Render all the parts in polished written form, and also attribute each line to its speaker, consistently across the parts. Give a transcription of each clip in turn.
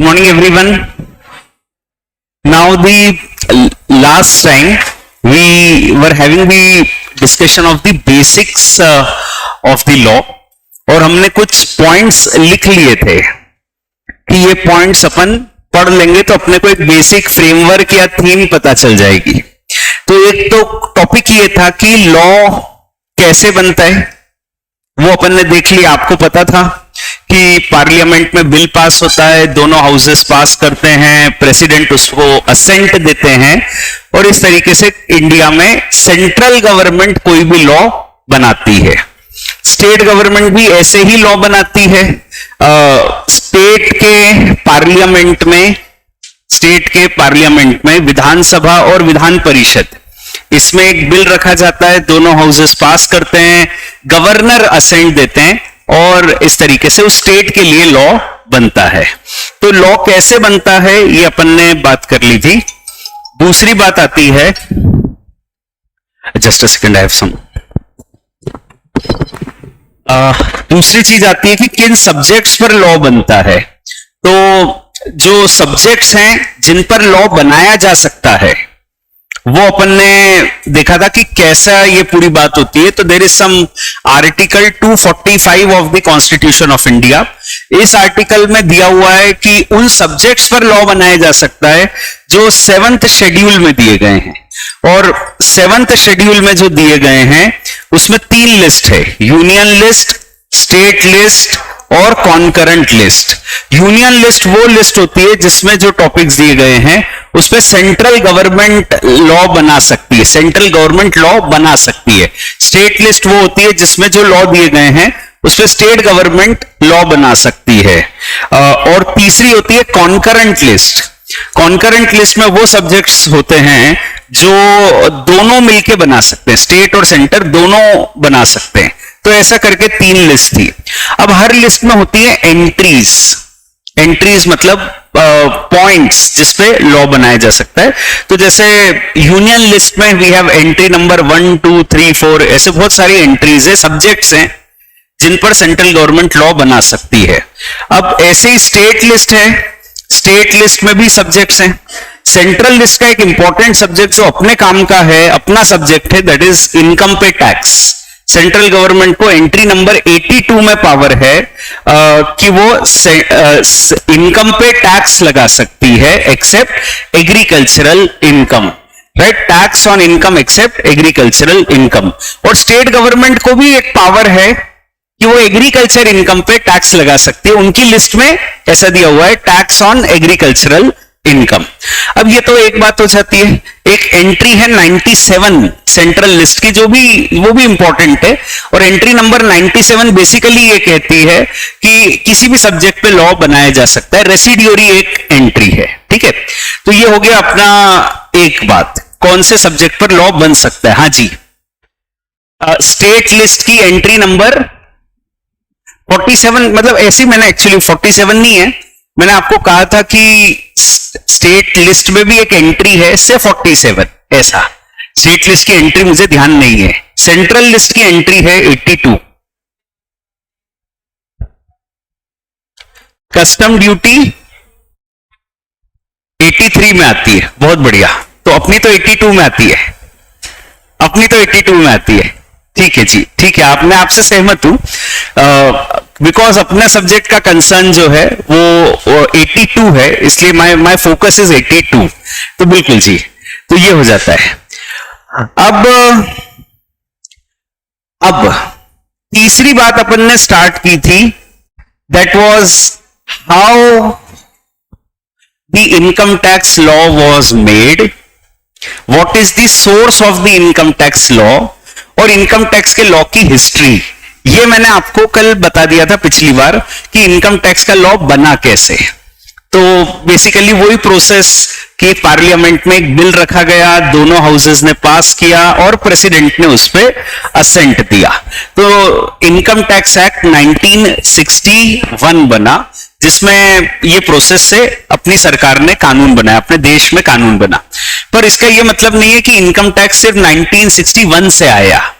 Speaker 1: morning everyone. Now the last time we were having the discussion of the basics of the law और हमने कुछ points लिख लिए थे कि ये पॉइंट्स अपन पढ़ लेंगे तो अपने को एक बेसिक फ्रेमवर्क या थीम पता चल जाएगी। तो एक तो टॉपिक ये था कि लॉ कैसे बनता है, वो अपन ने देख लिया। आपको पता था कि पार्लियामेंट में बिल पास होता है, दोनों हाउसेस पास करते हैं, प्रेसिडेंट उसको असेंट देते हैं और इस तरीके से इंडिया में सेंट्रल गवर्नमेंट कोई भी लॉ बनाती है। स्टेट गवर्नमेंट भी ऐसे ही लॉ बनाती है। स्टेट के पार्लियामेंट में विधानसभा और विधान परिषद, इसमें एक बिल रखा जाता है, दोनों हाउसेस पास करते हैं, गवर्नर असेंट देते हैं और इस तरीके से उस स्टेट के लिए लॉ बनता है। तो लॉ कैसे बनता है ये अपन ने बात कर ली थी। दूसरी बात आती है, just a second, I have some. दूसरी चीज आती है कि किन सब्जेक्ट्स पर लॉ बनता है। तो जो सब्जेक्ट्स हैं जिन पर लॉ बनाया जा सकता है वो अपन ने देखा था कि कैसा ये पूरी बात होती है। तो there is some article 245 of the constitution of India. इस आर्टिकल में दिया हुआ है कि उन सब्जेक्ट्स पर लॉ बनाया जा सकता है जो 7th शेड्यूल में दिए गए हैं। और 7th शेड्यूल में जो दिए गए हैं उसमें 3 लिस्ट है, यूनियन लिस्ट, स्टेट लिस्ट और कॉन्करेंट लिस्ट। यूनियन लिस्ट वो लिस्ट होती है जिसमें जो टॉपिक्स दिए गए हैं उस पे सेंट्रल गवर्नमेंट लॉ बना सकती है, सेंट्रल गवर्नमेंट लॉ बना सकती है। स्टेट लिस्ट वो होती है जिसमें जो लॉ दिए गए हैं उस पे स्टेट गवर्नमेंट लॉ बना सकती है। और तीसरी होती है कॉन्करेंट लिस्ट। कॉन्करेंट लिस्ट में वो सब्जेक्ट्स होते हैं जो दोनों मिलके बना सकते हैं, स्टेट और सेंटर दोनों बना सकते हैं। तो ऐसा करके 3 लिस्ट थी। अब हर लिस्ट में होती है एंट्रीज। एंट्रीज मतलब पॉइंट्स जिसपे लॉ बनाया जा सकता है। तो जैसे यूनियन लिस्ट में वी हैव एंट्री नंबर 1, 2, 3, 4, ऐसे बहुत सारी एंट्रीज है, सब्जेक्ट्स हैं जिन पर सेंट्रल गवर्नमेंट लॉ बना सकती है। अब ऐसे ही स्टेट लिस्ट है, स्टेट लिस्ट में भी सब्जेक्ट्स हैं। सेंट्रल लिस्ट का एक इंपॉर्टेंट सब्जेक्ट जो अपने काम का है, अपना सब्जेक्ट है, दैट इज इनकम पे टैक्स। सेंट्रल गवर्नमेंट को एंट्री नंबर 82 में पावर है कि वो इनकम पे टैक्स लगा सकती है except agricultural income, right? Tax on income except agricultural income. और स्टेट गवर्नमेंट को भी एक पावर है कि वो एग्रीकल्चर इनकम पे टैक्स लगा सकती है। उनकी लिस्ट में ऐसा दिया हुआ है, टैक्स ऑन एग्रीकल्चरल इनकम। अब ये तो एक बात हो जाती है। एक एंट्री है 97 सेंट्रल लिस्ट की, वो भी इंपॉर्टेंट है। और एंट्री नंबर 97 बेसिकली ये कहती है कि किसी भी सब्जेक्ट पे लॉ बनाया जा सकता है। रेसिड्यूरी एक एंट्री है, ठीक है? तो ये हो गया अपना एक बात, कौन से सब्जेक्ट पर लॉ बन सकता है। हाँ जी, स्टेट लिस्ट की एंट्री नंबर 47, मतलब ऐसी मैंने एक्चुअली 47 नहीं है, मैंने आपको कहा था कि स्टेट लिस्ट में भी एक एंट्री है से 47, ऐसा। स्टेट लिस्ट की एंट्री मुझे ध्यान नहीं है। सेंट्रल लिस्ट की एंट्री है 82। कस्टम ड्यूटी 83 में आती है, बहुत बढ़िया। तो अपनी तो 82 में आती है, अपनी तो 82 में आती है। ठीक है जी, ठीक है, मैं आपसे सहमत हूं। बिकॉज अपने सब्जेक्ट का कंसर्न जो है वो 82 है, इसलिए माय फोकस इज 82। तो बिल्कुल जी, तो ये हो जाता है। अब तीसरी बात अपन ने स्टार्ट की थी, that was how the income tax law was made, what is the source of the income tax law और इनकम टैक्स के लॉ की हिस्ट्री। ये मैंने आपको कल बता दिया था पिछली बार कि इनकम टैक्स का लॉ बना कैसे। तो बेसिकली वही प्रोसेस कि पार्लियामेंट में एक बिल रखा गया, दोनों हाउसेस ने पास किया और प्रेसिडेंट ने उस पर असेंट दिया। तो इनकम टैक्स एक्ट 1961 बना, जिसमें ये प्रोसेस से अपनी सरकार ने कानून बनाया, अपने देश में कानून बना। पर इसका ये मतलब नहीं है कि इनकम टैक्स सिर्फ 1961 से आया।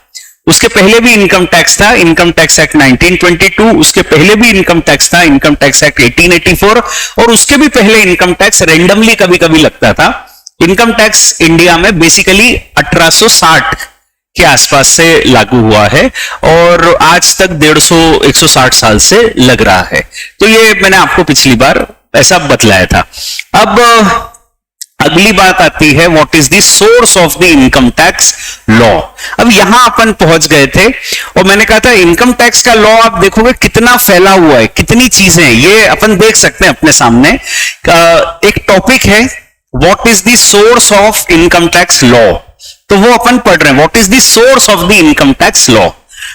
Speaker 1: उसके पहले भी इनकम टैक्स था, इनकम टैक्स एक्ट 1922, उसके पहले भी इनकम टैक्स था, इनकम टैक्स एक्ट 1884, और उसके भी पहले इनकम टैक्स रेंडमली कभी कभी लगता था। इनकम टैक्स इंडिया में बेसिकली 1860 के आसपास से लागू हुआ है और आज तक 150-160 साल से लग रहा है। तो ये मैंने आपको पिछली बार ऐसा बतलाया था। अब अगली बात आती है, what is the source of the income tax law. अब यहां अपन पहुंच गए थे और मैंने कहा था इनकम टैक्स का लॉ आप देखोगे कितना फैला हुआ है, कितनी चीजें ये अपन देख सकते हैं अपने सामने। एक टॉपिक है what is the source of income tax law, तो वो अपन पढ़ रहे हैं what is the source of the income tax law.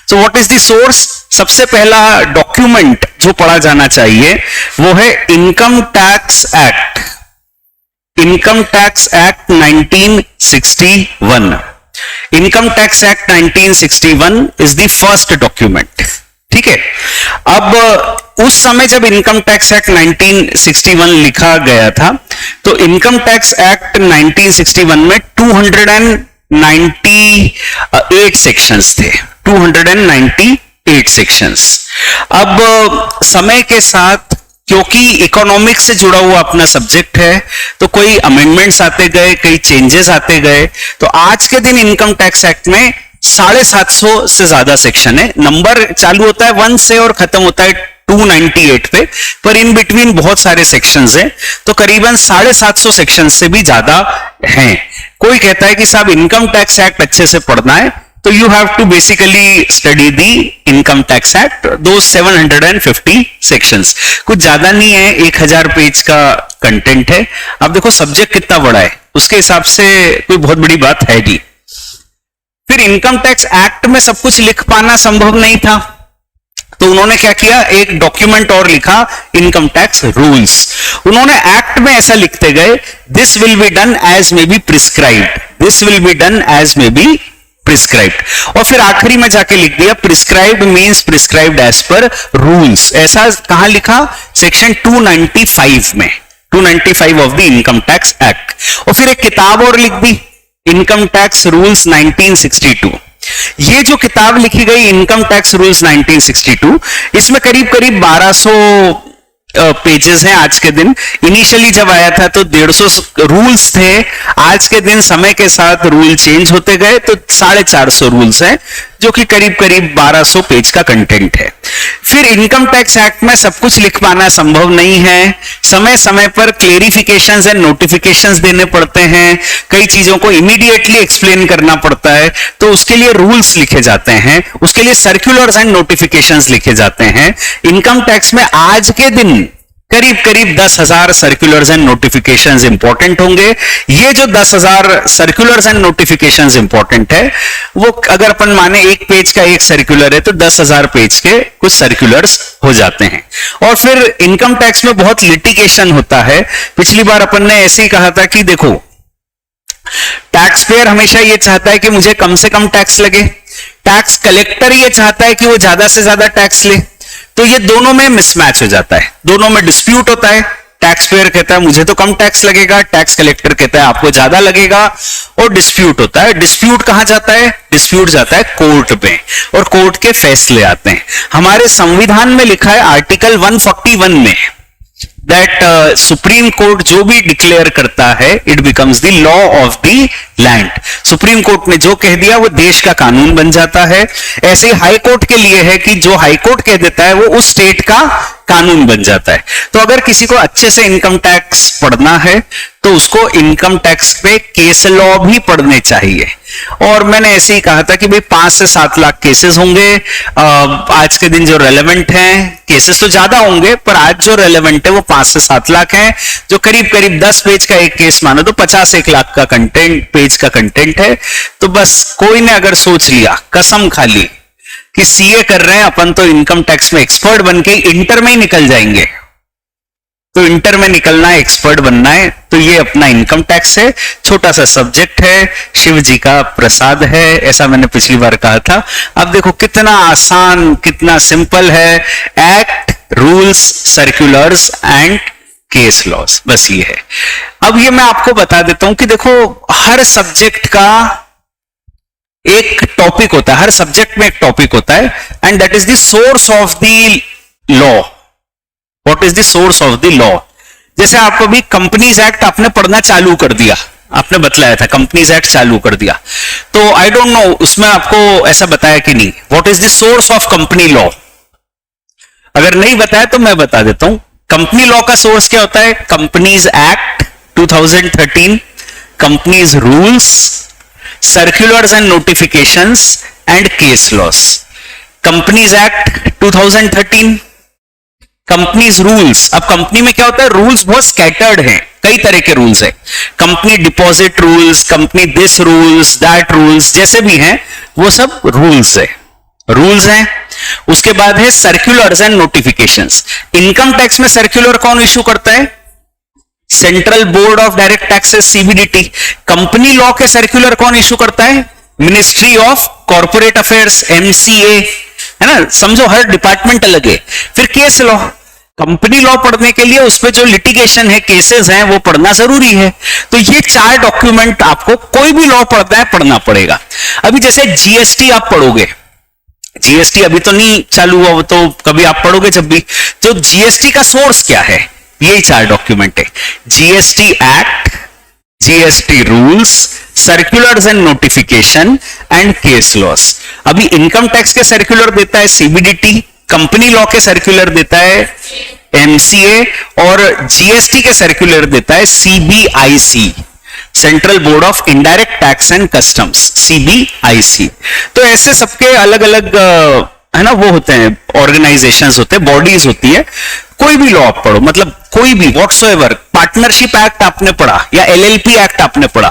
Speaker 1: तो व्हाट इज द सोर्स, सबसे पहला डॉक्यूमेंट जो पढ़ा जाना चाहिए वो है income tax act, income tax act 1961। Income tax act 1961 is the first document, ठीक है। अब उस समय जब इनकम टैक्स एक्ट 1961 लिखा गया था तो इनकम टैक्स एक्ट 1961 में 298 सेक्शंस थे, 298 सेक्शंस। अब समय के साथ क्योंकि इकोनॉमिक्स से जुड़ा हुआ अपना सब्जेक्ट है तो कोई अमेंडमेंट्स आते गए, कई चेंजेस आते गए, तो आज के दिन इनकम टैक्स एक्ट में 750 से ज्यादा सेक्शन है। नंबर चालू होता है 1 से और खत्म होता है 298 पे, पर इन बिटवीन बहुत सारे सेक्शंस हैं, तो करीबन 750 सेक्शन से भी ज्यादा हैं। कोई कहता है कि साहब इनकम टैक्स एक्ट अच्छे से पढ़ना है तो you have to basically study the income tax act, दो 750 सेक्शंस, कुछ ज्यादा नहीं है, 1000 पेज का कंटेंट है। अब देखो सब्जेक्ट कितना बड़ा है, उसके हिसाब से कोई बहुत बड़ी बात है नहीं। फिर इनकम टैक्स एक्ट में सब कुछ लिख पाना संभव नहीं था, तो उन्होंने क्या किया, एक डॉक्यूमेंट और लिखा, इनकम टैक्स रूल्स। उन्होंने एक्ट में ऐसा लिखते गए, this will be done as may be prescribed, this will be done as may be prescribed, और फिर आखिरी में जाके लिख दिया prescribed means prescribed as per rules. ऐसा कहां लिखा, सेक्शन 295 में, 295 of the income tax act. और फिर एक किताब और लिख दी, इनकम टैक्स रूल्स 1962। ये जो किताब लिखी गई इनकम टैक्स रूल्स 1962, इसमें करीब करीब 1200 पेजेस हैं आज के दिन। इनिशियली जब आया था तो 150 रूल्स थे, आज के दिन समय के साथ रूल चेंज होते गए तो 450 रूल्स हैं, जो कि करीब करीब 1200 पेज का कंटेंट है। फिर इनकम टैक्स एक्ट में सब कुछ लिख पाना संभव नहीं है, समय समय पर क्लेरिफिकेशंस एंड नोटिफिकेशंस देने पड़ते हैं, कई चीजों को इमीडिएटली एक्सप्लेन करना पड़ता है, तो उसके लिए रूल्स लिखे जाते हैं, उसके लिए सर्कुलर्स एंड नोटिफिकेशंस लिखे जाते हैं। इनकम टैक्स में आज के दिन करीब करीब 10,000 सर्कुलर्स एंड नोटिफिकेशंस इंपॉर्टेंट होंगे। ये जो 10,000 सर्कुलर्स एंड नोटिफिकेशंस इंपॉर्टेंट है, वो अगर अपन माने एक पेज का एक सर्कुलर है तो 10,000 पेज के कुछ सर्कुलर्स हो जाते हैं। और फिर इनकम टैक्स में बहुत लिटिगेशन होता है। पिछली बार अपन ने ऐसे ही कहा था कि देखो, टैक्स पेयर हमेशा ये चाहता है कि मुझे कम से कम टैक्स लगे, टैक्स कलेक्टर ये चाहता है कि वो ज्यादा से ज्यादा टैक्स ले, तो ये दोनों में मिसमैच हो जाता है, दोनों में डिस्प्यूट होता है। टैक्स पेयर कहता है मुझे तो कम टैक्स लगेगा, टैक्स कलेक्टर कहता है आपको ज्यादा लगेगा, और डिस्प्यूट होता है। डिस्प्यूट कहां जाता है, डिस्प्यूट जाता है कोर्ट में, और कोर्ट के फैसले आते हैं। हमारे संविधान में लिखा है आर्टिकल 141 में दैट सुप्रीम कोर्ट जो भी डिक्लेयर करता है it becomes the law of the land. Supreme court ने जो कह दिया वो देश का कानून बन जाता है। ऐसे ही हाई कोर्ट के लिए है कि जो हाई कोर्ट कह देता है वो उस स्टेट का कानून बन जाता है। तो अगर किसी को अच्छे से इनकम टैक्स पढ़ना है तो उसको इनकम टैक्स पे केस लॉ भी पढ़ने चाहिए। और मैंने ऐसे ही कहा था कि भाई 5 से 7 लाख केसेस होंगे आज के दिन जो रेलेवेंट हैं। केसेस तो ज्यादा होंगे पर आज जो रेलेवेंट है वो 5 से 7 लाख है, जो करीब करीब 10 पेज का एक केस मानो तो 50-1 लाख का कंटेंट, पेज का कंटेंट है। तो बस कोई ने अगर सोच लिया, कसम खा ली कि सीए कर रहे हैं अपन तो इनकम टैक्स में एक्सपर्ट बन के इंटर में ही निकल जाएंगे, तो इंटर में निकलना है, एक्सपर्ट बनना है, तो ये अपना इनकम टैक्स है। छोटा सा सब्जेक्ट है, शिव जी का प्रसाद है, ऐसा मैंने पिछली बार कहा था। अब देखो कितना आसान, कितना सिंपल है। Act, rules, circulars and case laws, बस ये है। अब ये मैं आपको बता देता हूं कि देखो हर सब्जेक्ट का एक टॉपिक होता है, हर सब्जेक्ट में एक टॉपिक होता है, and that is the source of the law. What is the source of the law? जैसे आप अभी कंपनीज एक्ट आपने पढ़ना चालू कर दिया, आपने बतलाया था कंपनीज एक्ट चालू कर दिया, तो आई डोंट नो उसमें आपको ऐसा बताया कि नहीं, what is the source of company law? अगर नहीं बताया तो मैं बता देता हूं. कंपनी लॉ का सोर्स क्या होता है? Companies act 2013, companies rules, circulars and notifications and case laws. Companies act 2013, companies rules. अब कंपनी में क्या होता है? रूल्स बहुत स्कैटर्ड हैं, कई तरह के रूल्स है. Company deposit rules, company this rules, that rules, जैसे भी हैं वो सब रूल्स है, रूल्स हैं. उसके बाद है circulars and notifications. Income tax में सर्कुलर कौन इशू करता है? Central board of direct taxes, CBDT. Company law के सर्कुलर कौन इशू करता है? Ministry of corporate affairs, MCA, है ना. समझो हर डिपार्टमेंट अलग है. फिर केस लॉ. कंपनी लॉ पढ़ने के लिए उस पे जो लिटिगेशन है, केसेस हैं, वो पढ़ना जरूरी है. तो ये 4 डॉक्यूमेंट आपको कोई भी लॉ पढ़ना है पढ़ना पड़ेगा. अभी जैसे जीएसटी आप पढ़ोगे, जीएसटी अभी तो नहीं चालू हुआ, वो तो कभी आप पढ़ोगे जब भी. तो जीएसटी का सोर्स क्या है? यही 4 डॉक्यूमेंट है. GST act, GST rules, circulars and notification and case laws. अभी इनकम टैक्स के सर्कुलर देता है सीबीडीटी, कंपनी लॉ के सर्कुलर देता है एमसीए, और जीएसटी के सर्कुलर देता है CBIC, central board of indirect tax and customs, CBIC. तो ऐसे सबके अलग अलग है ना वो होते हैं, ऑर्गेनाइजेशंस होते हैं, बॉडीज होती है. कोई भी लॉ आप पढ़ो, मतलब कोई भी व्हाटसोएवर. पार्टनरशिप एक्ट आपने पढ़ा या एलएलपी एक्ट आपने पढ़ा,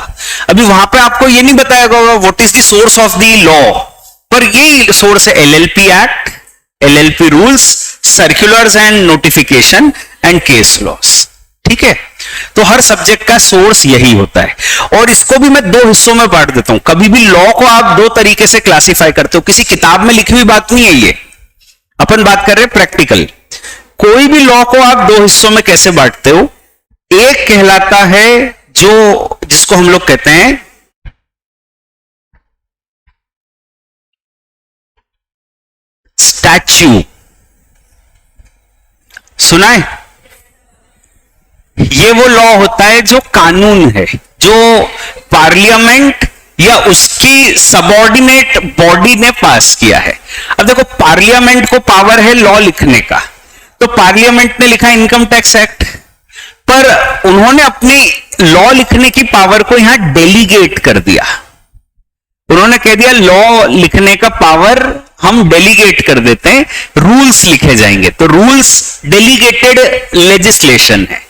Speaker 1: अभी वहां पे आपको ये नहीं बताया होगा what is the source of the law, पर यही सोर्स है LLP act, LLP rules, circulars and notification and case laws. ठीक है. तो हर सब्जेक्ट का सोर्स यही होता है. और इसको भी मैं 2 हिस्सों में बांट देता हूं. कभी भी लॉ को आप 2 तरीके से क्लासिफाई करते हो, किसी किताब में लिखी हुई बात नहीं है ये, अपन बात कर रहे हैं प्रैक्टिकल. कोई भी लॉ को आप 2 हिस्सों में कैसे बांटते हो? एक कहलाता है जो जिसको हम लोग कहते हैं स्टैच्यू. सुना है? ये वो लॉ होता है जो कानून है, जो पार्लियामेंट या उसकी सबऑर्डिनेट बॉडी ने पास किया है. अब देखो, पार्लियामेंट को पावर है लॉ लिखने का, तो पार्लियामेंट ने लिखा इनकम टैक्स एक्ट, पर उन्होंने अपनी लॉ लिखने की पावर को यहां डेलीगेट कर दिया. उन्होंने कह दिया लॉ लिखने का पावर हम डेलीगेट कर देते हैं, रूल्स लिखे जाएंगे. तो रूल्स डेलीगेटेड लेजिस्लेशन है.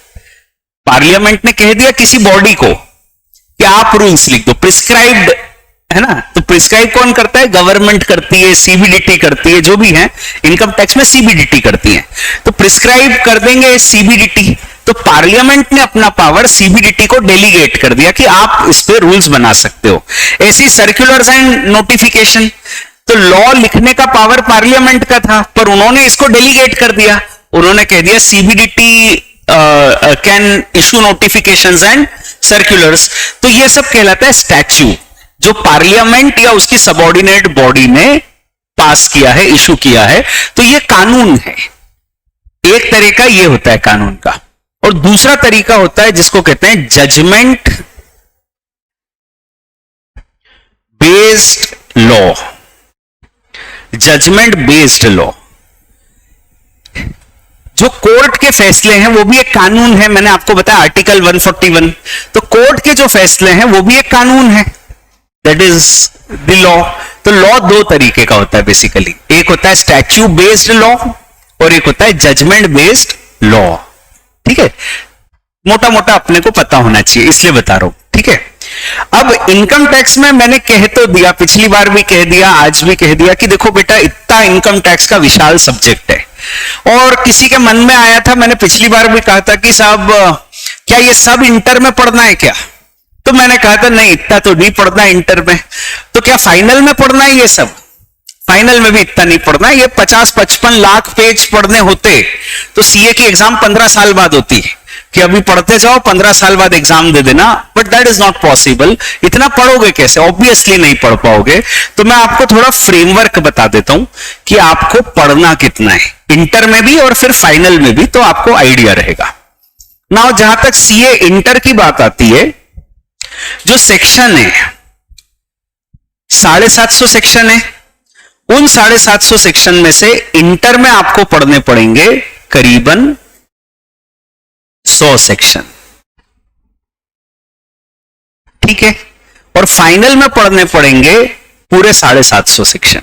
Speaker 1: पार्लियामेंट ने कह दिया किसी बॉडी को कि आप रूल्स लिख दो, प्रिस्क्राइब्ड है ना. तो प्रिस्क्राइब कौन करता है? गवर्नमेंट करती है, सीबीडीटी करती है, जो भी है इनकम टैक्स में सीबीडीटी करती है. तो प्रिस्क्राइब कर देंगे सीबीडीटी. तो पार्लियामेंट ने अपना पावर सीबीडीटी को डेलीगेट कर दिया कि आप इस पे रूल्स बना सकते हो. ऐसी सर्कुलर्स एंड नोटिफिकेशन, तो लॉ लिखने का पावर पार्लियामेंट का था, पर उन्होंने इसको डेलीगेट कर दिया. उन्होंने कह दिया CBDT can issue notifications and circulars. तो ये सब कहलाता है स्टैच्यू, जो पार्लियामेंट या उसकी सबऑर्डिनेट बॉडी ने पास किया है, इशू किया है. तो ये कानून है. एक तरह का ये होता है कानून का. और दूसरा तरीका होता है जिसको कहते हैं judgement based law. Judgement based law, जो कोर्ट के फैसले हैं वो भी एक कानून है. मैंने आपको बताया आर्टिकल 141. तो कोर्ट के जो फैसले हैं वो भी एक कानून है, दैट इज द लॉ. तो लॉ 2 तरीके का होता है बेसिकली. एक होता है स्टैच्यू बेस्ड लॉ और एक होता है जजमेंट बेस्ड लॉ. ठीक है, मोटा मोटा अपने को पता होना चाहिए, इसलिए बता रहा हूं. ठीक है. अब इनकम टैक्स में मैंने कह तो दिया, पिछली बार भी कह दिया, आज भी कह दिया कि देखो बेटा, इतना इनकम टैक्स का विशाल सब्जेक्ट है. और किसी के मन में आया था, मैंने पिछली बार भी कहा था कि साहब क्या ये सब इंटर में पढ़ना है क्या? तो मैंने कहा था नहीं, इतना तो नहीं पढ़ना इंटर में. तो क्या फाइनल में पढ़ना है ये सब? फाइनल में भी इतना नहीं पढ़ना है. ये 50-55 लाख पेज पढ़ने होते तो सीए की एग्जाम 15 साल बाद होती है. कि अभी पढ़ते जाओ 15 साल बाद एग्जाम दे देना, but that is not possible. इतना पढ़ोगे कैसे? ऑब्वियसली नहीं पढ़ पाओगे। तो मैं आपको थोड़ा फ्रेमवर्क बता देता हूं कि आपको पढ़ना कितना है, इंटर में भी और फिर फाइनल में भी, तो आपको आइडिया रहेगा। नाउ जहां तक सीए इंटर की बात आती है, जो सेक्शन है 750 सेक्शन है, उन 750 सेक्शन में से इंटर में आपको पढ़ने पड़ेंगे करीबन 100 सेक्शन, ठीक है, और फाइनल में पढ़ने पड़ेंगे पूरे 750 सेक्शन,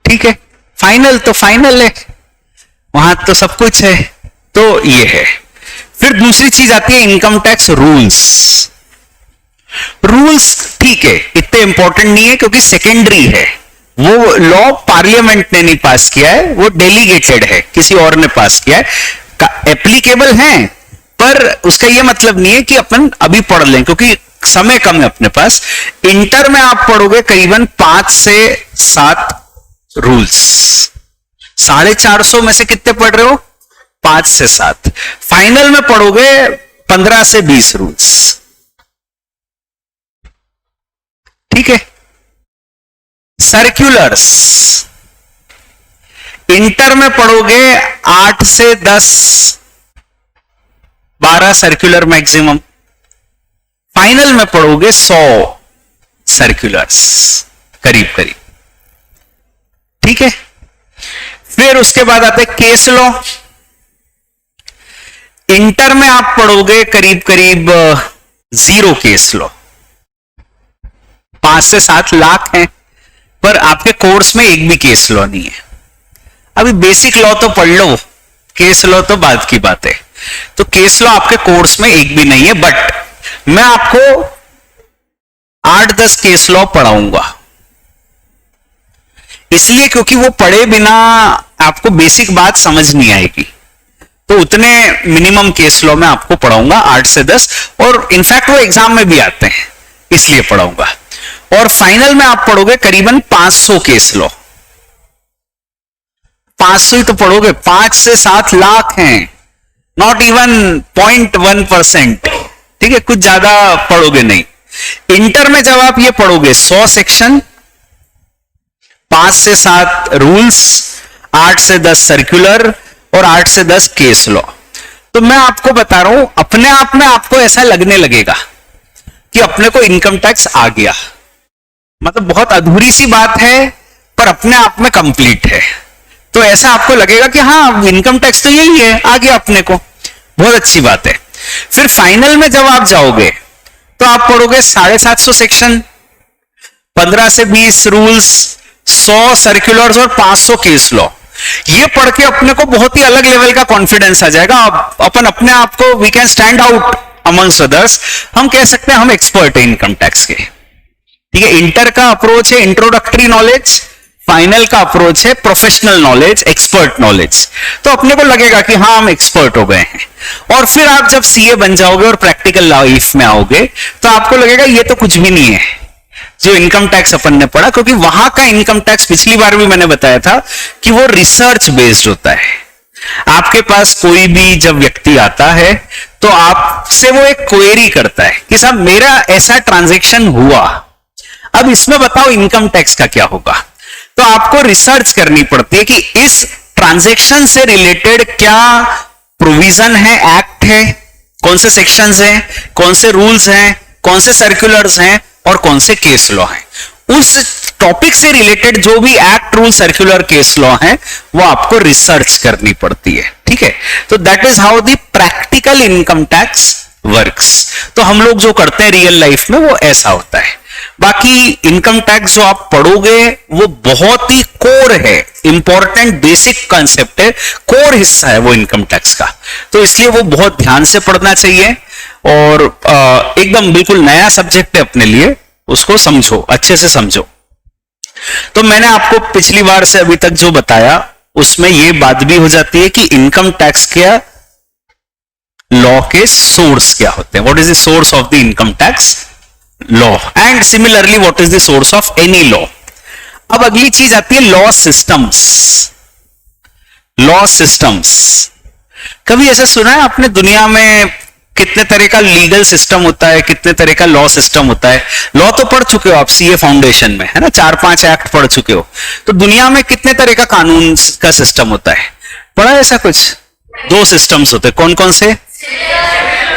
Speaker 1: ठीक है। फाइनल तो फाइनल है, वहां तो सब कुछ है। तो ये है। फिर दूसरी चीज आती है इनकम टैक्स रूल्स। रूल्स ठीक है, इतने इंपॉर्टेंट नहीं है क्योंकि सेकेंडरी है, वो लॉ पार्लियामेंट ने नहीं पास किया है, वो डेलीगेटेड है, किसी और ने पास किया है, एप्लीकेबल है, पर उसका ये मतलब नहीं है कि अपन अभी पढ़ लें क्योंकि समय कम है अपने पास। इंटर में आप पढ़ोगे करीबन 5 से 7 रूल्स, 450 में से कितने पढ़ रहे हो? 5 से 7। फाइनल में पढ़ोगे 15 से 20 रूल्स, ठीक है। सर्क्यूलर्स इंटर में पढ़ोगे 8 से 10, 12 सर्क्यूलर मैक्सिमम। फाइनल में पढ़ोगे 100 सर्क्यूलर्स करीब करीब, ठीक है। फिर उसके बाद आते केस लॉ। इंटर में आप पढ़ोगे करीब करीब 0 केस लॉ, 5 से 7 लाख हैं, पर आपके कोर्स में एक भी केस लॉ नहीं है। अभी बेसिक लॉ तो पढ़ लो, केस लॉ तो बाद की बात है। तो केस लॉ आपके कोर्स में एक भी नहीं है, बट मैं आपको 8-10 केस लॉ पढ़ाऊंगा, इसलिए क्योंकि वो पढ़े बिना आपको बेसिक बात समझ नहीं आएगी। तो उतने मिनिमम केस लॉ में आपको पढ़ाऊंगा 8 से 10, और इनफैक्ट वो एग्जाम में भी आते हैं इसलिए पढ़ाऊंगा। और फाइनल में आप पढ़ोगे करीबन 500 केस लॉ। 500 ही तो पढ़ोगे, 5 से 7 लाख हैं, नॉट इवन 0.1%, ठीक है, कुछ ज्यादा पढ़ोगे नहीं। इंटर में जब आप ये पढ़ोगे 100 सेक्शन, 5 से 7 रूल्स, 8 से 10 सर्कुलर और 8 से 10 केस लॉ, तो मैं आपको बता रहा हूं अपने आप में आपको ऐसा लगने लगेगा कि अपने को इनकम टैक्स आ गया। मतलब बहुत अधूरी सी बात है पर अपने आप में कंप्लीट है। तो ऐसा आपको लगेगा कि हाँ इनकम टैक्स तो यही है, आ गया अपने को, बहुत अच्छी बात है। फिर फाइनल में जब आप जाओगे तो आप पढ़ोगे 750 सेक्शन, 15 से 20 रूल्स, 100 सर्कुलर्स और 500 केस लॉ। ये पढ़ के अपने को बहुत ही अलग लेवल का कॉन्फिडेंस आ जाएगा। अपन अपने आप को we can stand out amongst others, हम कह सकते हैं हम एक्सपर्ट है इनकम टैक्स के, ठीक है। इंटर का अप्रोच है इंट्रोडक्टरी नॉलेज, फाइनल का अप्रोच है प्रोफेशनल नॉलेज, एक्सपर्ट नॉलेज। तो अपने को लगेगा कि हाँ हम एक्सपर्ट हो गए हैं। और फिर आप जब सीए बन जाओगे और प्रैक्टिकल लाइफ में आओगे तो आपको लगेगा ये तो कुछ भी नहीं है जो इनकम टैक्स अपन ने पढ़ा, क्योंकि वहां का इनकम टैक्स पिछली बार भी मैंने बताया था कि वो रिसर्च बेस्ड होता है। आपके पास कोई भी जब व्यक्ति आता है तो आपसे वो एक क्वेरी करता है कि साहब मेरा ऐसा ट्रांजैक्शन हुआ, अब इसमें बताओ इनकम टैक्स का क्या होगा। तो आपको रिसर्च करनी पड़ती है कि इस ट्रांजैक्शन से रिलेटेड क्या प्रोविजन है, एक्ट है, कौन से सेक्शंस हैं, कौन से रूल्स हैं, कौन से सर्कुलर्स हैं और कौन से केस लॉ हैं। उस टॉपिक से रिलेटेड जो भी act, rule, circular, case law है वो आपको रिसर्च करनी पड़ती है, ठीक है। तो that is how the practical income tax works. तो हम लोग जो करते हैं रियल लाइफ में वो ऐसा होता है। बाकी इनकम टैक्स जो आप पढ़ोगे वो बहुत ही कोर है, इंपॉर्टेंट बेसिक कंसेप्ट है, कोर हिस्सा है वो इनकम टैक्स का। तो इसलिए वो बहुत ध्यान से पढ़ना चाहिए और एकदम बिल्कुल नया सब्जेक्ट है अपने लिए, उसको समझो, अच्छे से समझो। तो मैंने आपको पिछली बार से अभी तक जो बताया उसमें ये बात भी हो जाती है कि इनकम टैक्स के लॉ के सोर्स क्या होते हैं, what is the source of the income tax law, and similarly what is the source of any law. अब अगली चीज आती है लॉ सिस्टम्स। लॉ सिस्टम्स कभी ऐसा सुना है आपने दुनिया में कितने तरह का लीगल सिस्टम होता है, कितने तरह का लॉ सिस्टम होता है? लॉ तो पढ़ चुके हो आप सीए फाउंडेशन में, है ना, 4-5 एक्ट पढ़ चुके हो। तो दुनिया में कितने तरह का कानून का सिस्टम होता है? पढ़ा ऐसा कुछ? 2 सिस्टम्स होते हैं। कौन कौन से?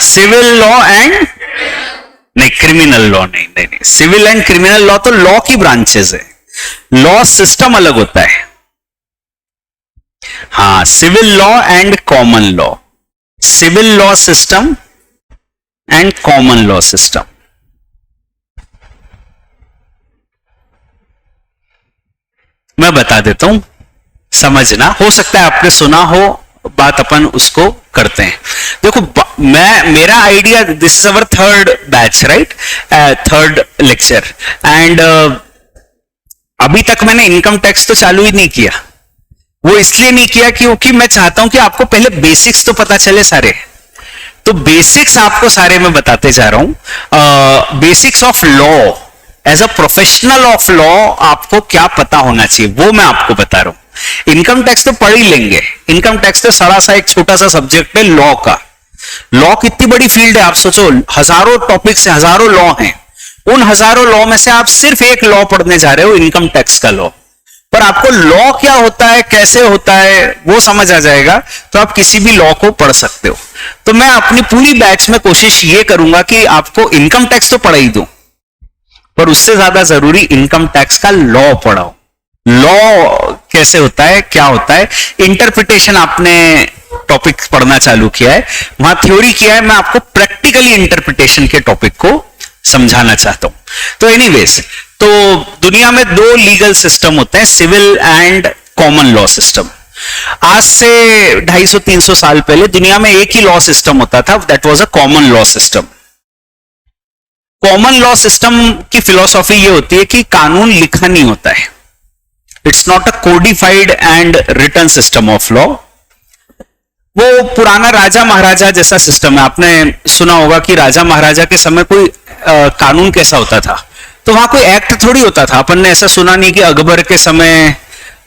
Speaker 1: सिविल लॉ एंड, नहीं क्रिमिनल लॉ नहीं, नहीं नहीं, सिविल एंड क्रिमिनल लॉ तो लॉ की ब्रांचेस है, लॉ सिस्टम अलग होता है। हाँ, civil law and common law, civil law system and common law system. मैं बता देता हूं, समझना, हो सकता है आपने सुना हो बात, अपन उसको करते हैं। देखो मेरा idea, this is our 3rd batch, right, 3rd lecture, and अभी तक मैंने इनकम टैक्स तो चालू ही नहीं किया। वो इसलिए नहीं किया क्योंकि मैं चाहता हूं कि आपको पहले बेसिक्स तो पता चले सारे। तो बेसिक्स आपको सारे मैं बताते जा रहा हूं। Basics of law, as a professional of law आपको क्या पता होना चाहिए वो मैं आपको बता रहा हूं। इनकम टैक्स तो पढ़ ही लेंगे, इनकम टैक्स तो सारा सा एक छोटा सा सब्जेक्ट है लॉ का। लॉ कितनी बड़ी फील्ड है, आप सोचो, हजारों टॉपिक्स हैं, हजारों लॉ हैं। उन हजारों लॉ में से आप सिर्फ एक लॉ पढ़ने जा रहे हो, इनकम टैक्स का लॉ। पर आपको लॉ क्या होता है, कैसे होता है, वो समझ आ जाएगा तो आप किसी भी लॉ को पढ़ सकते हो। तो मैं अपनी पूरी बैच में कोशिश ये करूंगा कि आपको इनकम टैक्स तो पढ़ा ही दूं, पर उससे ज्यादा जरूरी इनकम टैक्स का लॉ पढ़ाओ। लॉ कैसे होता है, क्या होता है, इंटरप्रिटेशन आपने टॉपिक पढ़ना चालू किया है, वहां थ्योरी किया है, मैं आपको प्रैक्टिकली इंटरप्रिटेशन के टॉपिक को समझाना चाहता हूं। तो एनीवेज, तो दुनिया में 2 लीगल सिस्टम होते हैं, civil and common law system. आज से 250-300 साल पहले दुनिया में एक ही लॉ सिस्टम होता था, that was a common law system. Common law system की फिलॉसफी ये होती है कि कानून लिखा नहीं होता है, it's not a codified and written system of law. वो पुराना राजा महाराजा जैसा सिस्टम है। आपने सुना होगा कि राजा महाराजा के समय कोई कानून कैसा होता था, तो वहां कोई एक्ट थोड़ी होता था। अपन ने ऐसा सुना नहीं कि अकबर के समय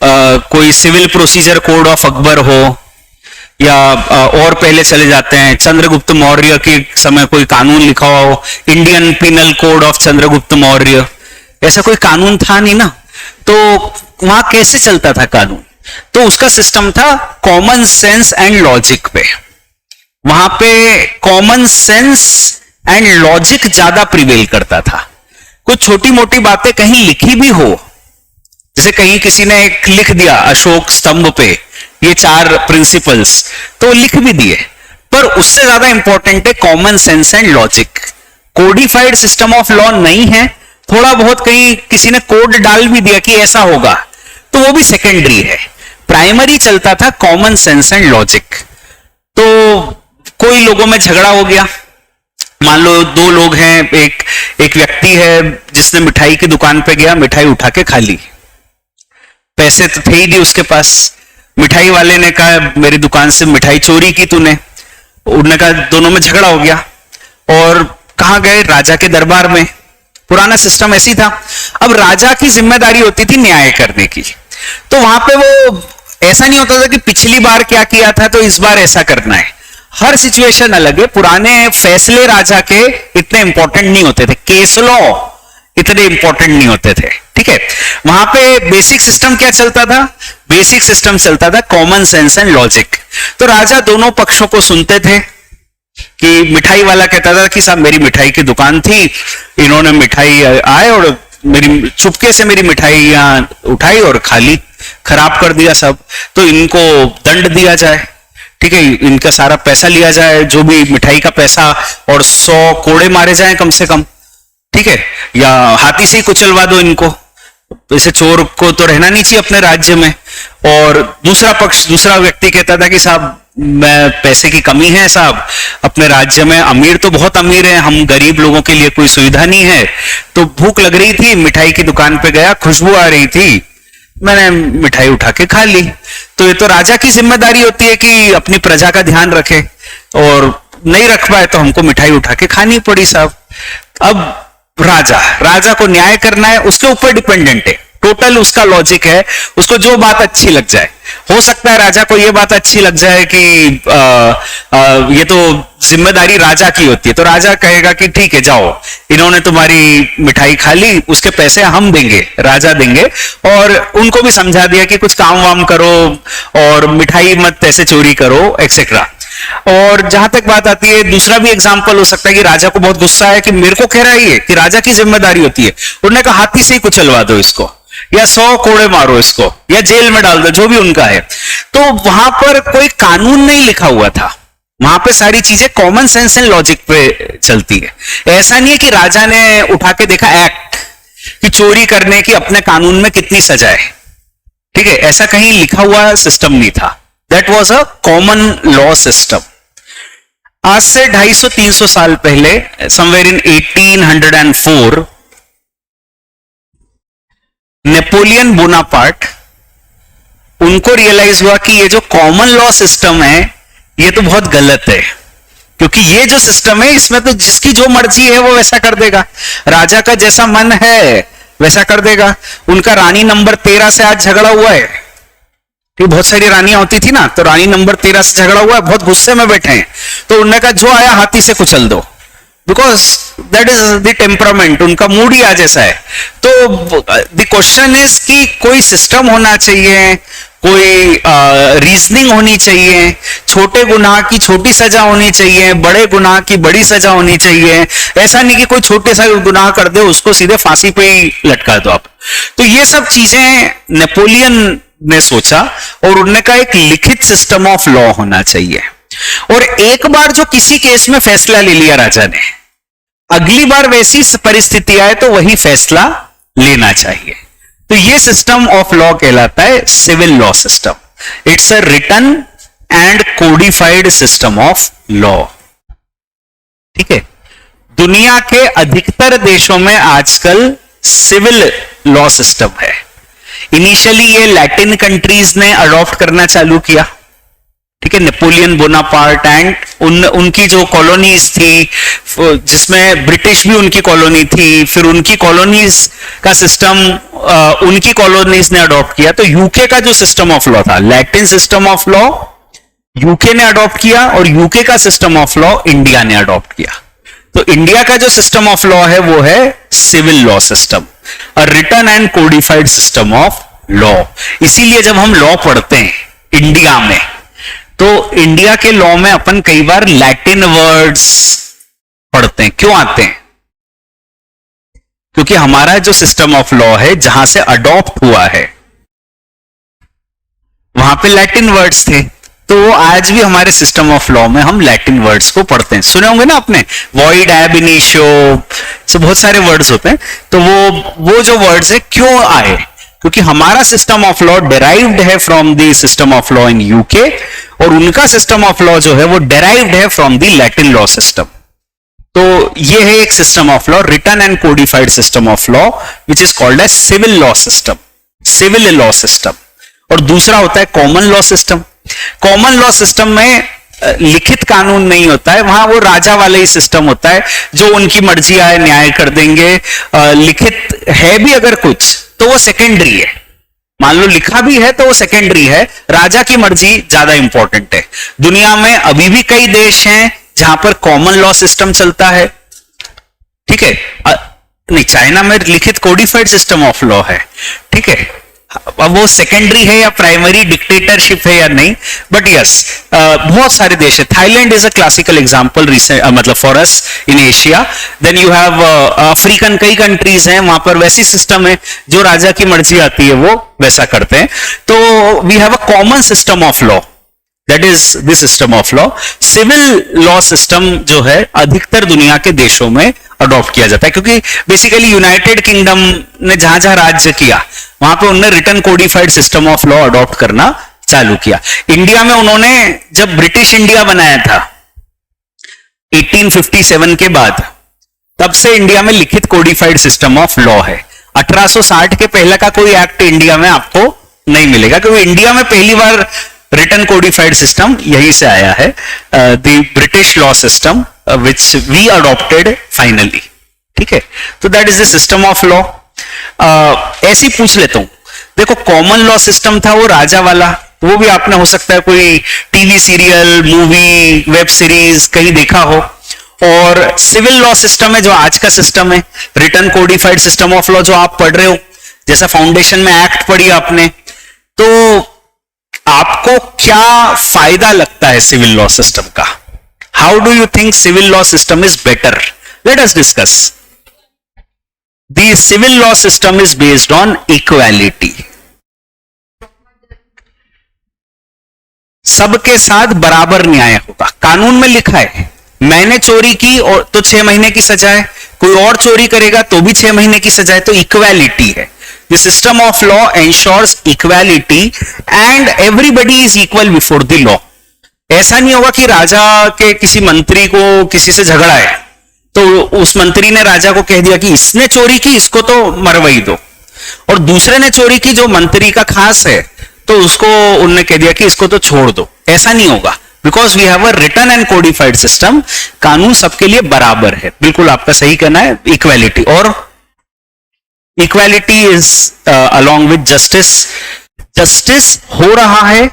Speaker 1: कोई civil procedure code of Akbar हो, या और पहले चले जाते हैं चंद्रगुप्त मौर्य के समय कोई कानून लिखा हो, Indian penal code of Chandragupta Maurya. ऐसा कोई कानून था नहीं ना। तो वहां कैसे चलता था कानून? तो उसका सिस्टम था कॉमन सेंस एंड लॉजिक पे। वहां पे कॉमन सेंस एंड लॉजिक ज्यादा प्रिवेल करता था। कुछ छोटी मोटी बातें कहीं लिखी भी हो, जैसे कहीं किसी ने एक लिख दिया अशोक स्तंभ पे ये 4 प्रिंसिपल्स, तो लिख भी दिए, पर उससे ज्यादा इंपॉर्टेंट है common sense and logic. Codified system of law नहीं है, थोड़ा बहुत कहीं किसी ने कोड डाल भी दिया कि ऐसा होगा, तो वो भी सेकेंडरी है। प्राइमरी चलता था कॉमन सेंस एंड लॉजिक। तो कोई लोगों में झगड़ा हो गया, मान लो 2 लोग हैं, एक व्यक्ति है जिसने मिठाई की दुकान पे गया, मिठाई उठा के खा ली, पैसे तो थे ही नहीं उसके पास। मिठाई वाले ने कहा मेरी दुकान से मिठाई चोरी की तूने। उन्होंने कहा, दोनों में झगड़ा हो गया और कहां गए? राजा के दरबार में। पुराना सिस्टम ऐसी था। अब राजा की जिम्मेदारी होती थी न्याय करने की, तो वहां पे वो ऐसा नहीं होता था कि पिछली बार क्या किया था तो इस बार ऐसा करना है। हर सिचुएशन अलग है। पुराने फैसले राजा के इतने इंपॉर्टेंट नहीं होते थे, केस लॉ इतने इंपॉर्टेंट नहीं होते थे, ठीक है। वहां पे बेसिक सिस्टम क्या चलता था? बेसिक सिस्टम चलता था कॉमन सेंस एंड लॉजिक। तो राजा दोनों पक्षों को सुनते थे कि मिठाई वाला कहता था कि साहब मेरी मिठाई की दुकान थी, इन्होंने मिठाई आए और मेरी चुपके से मेरी मिठाई यहां उठाई और खाली, खराब कर दिया सब, तो इनको दंड दिया जाए, ठीक है, इनका सारा पैसा लिया जाए, जो भी मिठाई का पैसा, और 100 कोड़े मारे जाएं कम से कम, ठीक है, या हाथी से ही कुचलवा दो इनको। ऐसे चोर को तो रहना नहीं चाहिए अपने राज्य में। और दूसरा पक्ष, दूसरा व्यक्ति कहता था कि साहब मैं पैसे की कमी है साहब, अपने राज्य में अमीर तो बहुत अमीर है, हम गरीब लोगों के लिए कोई सुविधा नहीं है। तो भूख लग रही थी, मिठाई की दुकान पे गया, खुशबू आ रही थी, मैंने मिठाई उठा के खा ली। तो ये तो राजा की जिम्मेदारी होती है कि अपनी प्रजा का ध्यान रखे, और नहीं रख पाए तो हमको मिठाई उठा के खानी पड़ी साहब। अब राजा को न्याय करना है, उसके ऊपर डिपेंडेंट है, टोटल उसका लॉजिक है, उसको जो बात अच्छी लग जाए। हो सकता है राजा को ये बात अच्छी लग जाए कि ये तो जिम्मेदारी राजा की होती है, तो राजा कहेगा कि ठीक है जाओ, इन्होंने तुम्हारी मिठाई खा ली, उसके पैसे हम देंगे, राजा देंगे, और उनको भी समझा दिया कि कुछ काम वाम करो और मिठाई मत ऐसे चोरी करो एक्सेट्रा। और जहां तक बात आती है, दूसरा भी एग्जाम्पल हो सकता है कि राजा को बहुत गुस्सा है कि मेरे को कह रहा है ये कि राजा की जिम्मेदारी होती है, उन्होंने कहा हाथी से ही कुचलवा दो इसको, या 100 कोड़े मारो इसको, या जेल में डाल दो, जो भी उनका है। तो वहां पर कोई कानून नहीं लिखा हुआ था, वहां पे सारी चीजें कॉमन सेंस एंड लॉजिक पे चलती है। ऐसा नहीं है कि राजा ने उठा के देखा एक्ट कि चोरी करने की अपने कानून में कितनी सजा है, ठीक है, ऐसा कहीं लिखा हुआ सिस्टम नहीं था। That was a common law system. आज से 250-300 साल पहले, समवेयर इन 1804, नेपोलियन बोनापार्ट, उनको रियलाइज हुआ कि ये जो कॉमन लॉ सिस्टम है ये तो बहुत गलत है, क्योंकि ये जो सिस्टम है इसमें तो जिसकी जो मर्जी है वो वैसा कर देगा, राजा का जैसा मन है वैसा कर देगा। उनका रानी नंबर 13 से आज झगड़ा हुआ है, ठीक, बहुत सारी रानियां होती थी ना, तो रानी नंबर 13 से झगड़ा हुआ है, बहुत गुस्से में बैठे हैं, तो उन्होंने कहा जो आया हाथी से कुचल दो, because that is the temperament, उनका मूड ही आज ऐसा है। तो द क्वेश्चन इज कि कोई सिस्टम होना चाहिए, कोई रीजनिंग होनी चाहिए, छोटे गुनाह की छोटी सजा होनी चाहिए, बड़े गुनाह की बड़ी सजा होनी चाहिए। ऐसा नहीं कि कोई छोटे सा गुनाह कर दे उसको सीधे फांसी पे ही लटका दो आप। तो ये सब चीजें नेपोलियन ने सोचा और उन्होंने कहा एक लिखित सिस्टम ऑफ लॉ होना चाहिए। और एक बार जो किसी केस में फैसला ले लिया राजा ने, अगली बार वैसी परिस्थिति आए तो वही फैसला लेना चाहिए। तो ये सिस्टम ऑफ लॉ कहलाता है civil law system. It's a written and codified system of law, ठीक है। दुनिया के अधिकतर देशों में आजकल सिविल लॉ सिस्टम है। इनिशियली ये लैटिन कंट्रीज ने अडॉप्ट करना चालू किया, ठीक है, नेपोलियन बोनापार्ट एंड उनकी जो कॉलोनीज थी, जिसमें ब्रिटिश भी उनकी कॉलोनी थी, फिर उनकी कॉलोनीज का सिस्टम उनकी कॉलोनीज ने अडॉप्ट किया। तो यूके का जो सिस्टम ऑफ लॉ था, Latin system of law UK ने अडॉप्ट किया, और यूके का सिस्टम ऑफ लॉ इंडिया ने अडॉप्ट किया। तो इंडिया का जो सिस्टम ऑफ लॉ है वो है civil law system, a written and codified system of law. इसीलिए जब हम लॉ पढ़ते हैं इंडिया में, तो इंडिया के लॉ में अपन कई बार लैटिन वर्ड्स पढ़ते हैं। क्यों आते हैं? क्योंकि हमारा जो सिस्टम ऑफ लॉ है, जहां से अडॉप्ट हुआ है, वहां पे लैटिन वर्ड्स थे। तो आज भी हमारे सिस्टम ऑफ लॉ में हम लैटिन वर्ड्स को पढ़ते हैं। सुने होंगे ना आपने, वॉइड, एब इनिशियो, सब बहुत सारे वर्ड्स होते हैं। तो वो जो वर्ड्स है क्यों आए? क्योंकि हमारा सिस्टम ऑफ लॉ डेराइव्ड है from the system of law in UK, और उनका सिस्टम ऑफ लॉ जो है वो डेराइव्ड है from the Latin law system. तो ये है एक system of law, written and codified system of law, which is called as civil law system, civil law system. और दूसरा होता है common law system. Common law system में लिखित कानून नहीं होता है, वहां वो राजा वाला ही सिस्टम होता है, जो उनकी मर्जी आए न्याय कर देंगे। लिखित है भी अगर कुछ तो वो सेकेंडरी है, मान लो लिखा भी है तो वो सेकेंडरी है, राजा की मर्जी ज्यादा इंपॉर्टेंट है। दुनिया में अभी भी कई देश हैं जहां पर कॉमन लॉ सिस्टम चलता है, ठीक है। नहीं, चाइना में लिखित कोडिफाइड सिस्टम ऑफ लॉ है, ठीक है। अब वो सेकेंडरी है या प्राइमरी डिक्टेटरशिप है या नहीं, बट यस, बहुत सारे देश है। Thailand is a classical example मतलब for us in Asia. Then you have African कई कंट्रीज हैं, वहां पर वैसी सिस्टम है, जो राजा की मर्जी आती है वो वैसा करते हैं। तो we have a common system of law, that is the system of law. Civil law system जो है अधिकतर दुनिया के देशों में अडॉप्ट किया जाता है, क्योंकि बेसिकली यूनाइटेड किंगडम ने जहां जहां राज्य किया वहां पे उन्होंने written codified system of law adopt करना चालू किया। इंडिया में उन्होंने जब ब्रिटिश इंडिया बनाया था 1857 के बाद, तब से इंडिया में लिखित कोडिफाइड सिस्टम ऑफ लॉ है। 1860 के पहले का कोई एक्ट इंडिया में आपको नहीं मिलेगा, क्योंकि इंडिया में पहली बार रिटन कोडिफाइड सिस्टम यहीं से आया है, the British law system which we adopted finally, ठीक है। तो that is the system of law. ऐसी पूछ लेता हूं, देखो कॉमन लॉ सिस्टम था वो राजा वाला, तो वो भी आपने हो सकता है कोई TV serial, movie, web series कहीं देखा हो। और सिविल लॉ सिस्टम है जो आज का सिस्टम है, written codified system of law जो आप पढ़ रहे हो, जैसा फाउंडेशन में एक्ट पढ़ी आपने, तो आपको क्या फायदा लगता है सिविल लॉ सिस्टम का? How do you think civil law system is better? Let us discuss. The civil law system is based on equality. सबके साथ बराबर न्याय होगा। कानून में लिखा है मैंने चोरी की और तो 6 महीने की सजा है, कोई और चोरी करेगा तो भी 6 महीने की सजा है, तो इक्वालिटी है। The system of law ensures equality and everybody is equal before the law. ऐसा नहीं होगा कि राजा के किसी मंत्री को किसी से झगड़ा है तो उस मंत्री ने राजा को कह दिया कि इसने चोरी की, इसको तो मरवाई दो, और दूसरे ने चोरी की जो मंत्री का खास है तो उसको उनने कह दिया कि इसको तो छोड़ दो। ऐसा नहीं होगा, because we have a written and codified system. कानून सबके लिए बराबर है। बिल्कुल आपका सही कहना है, इक्वालिटी। और equality is along with justice. Justice हो रहा है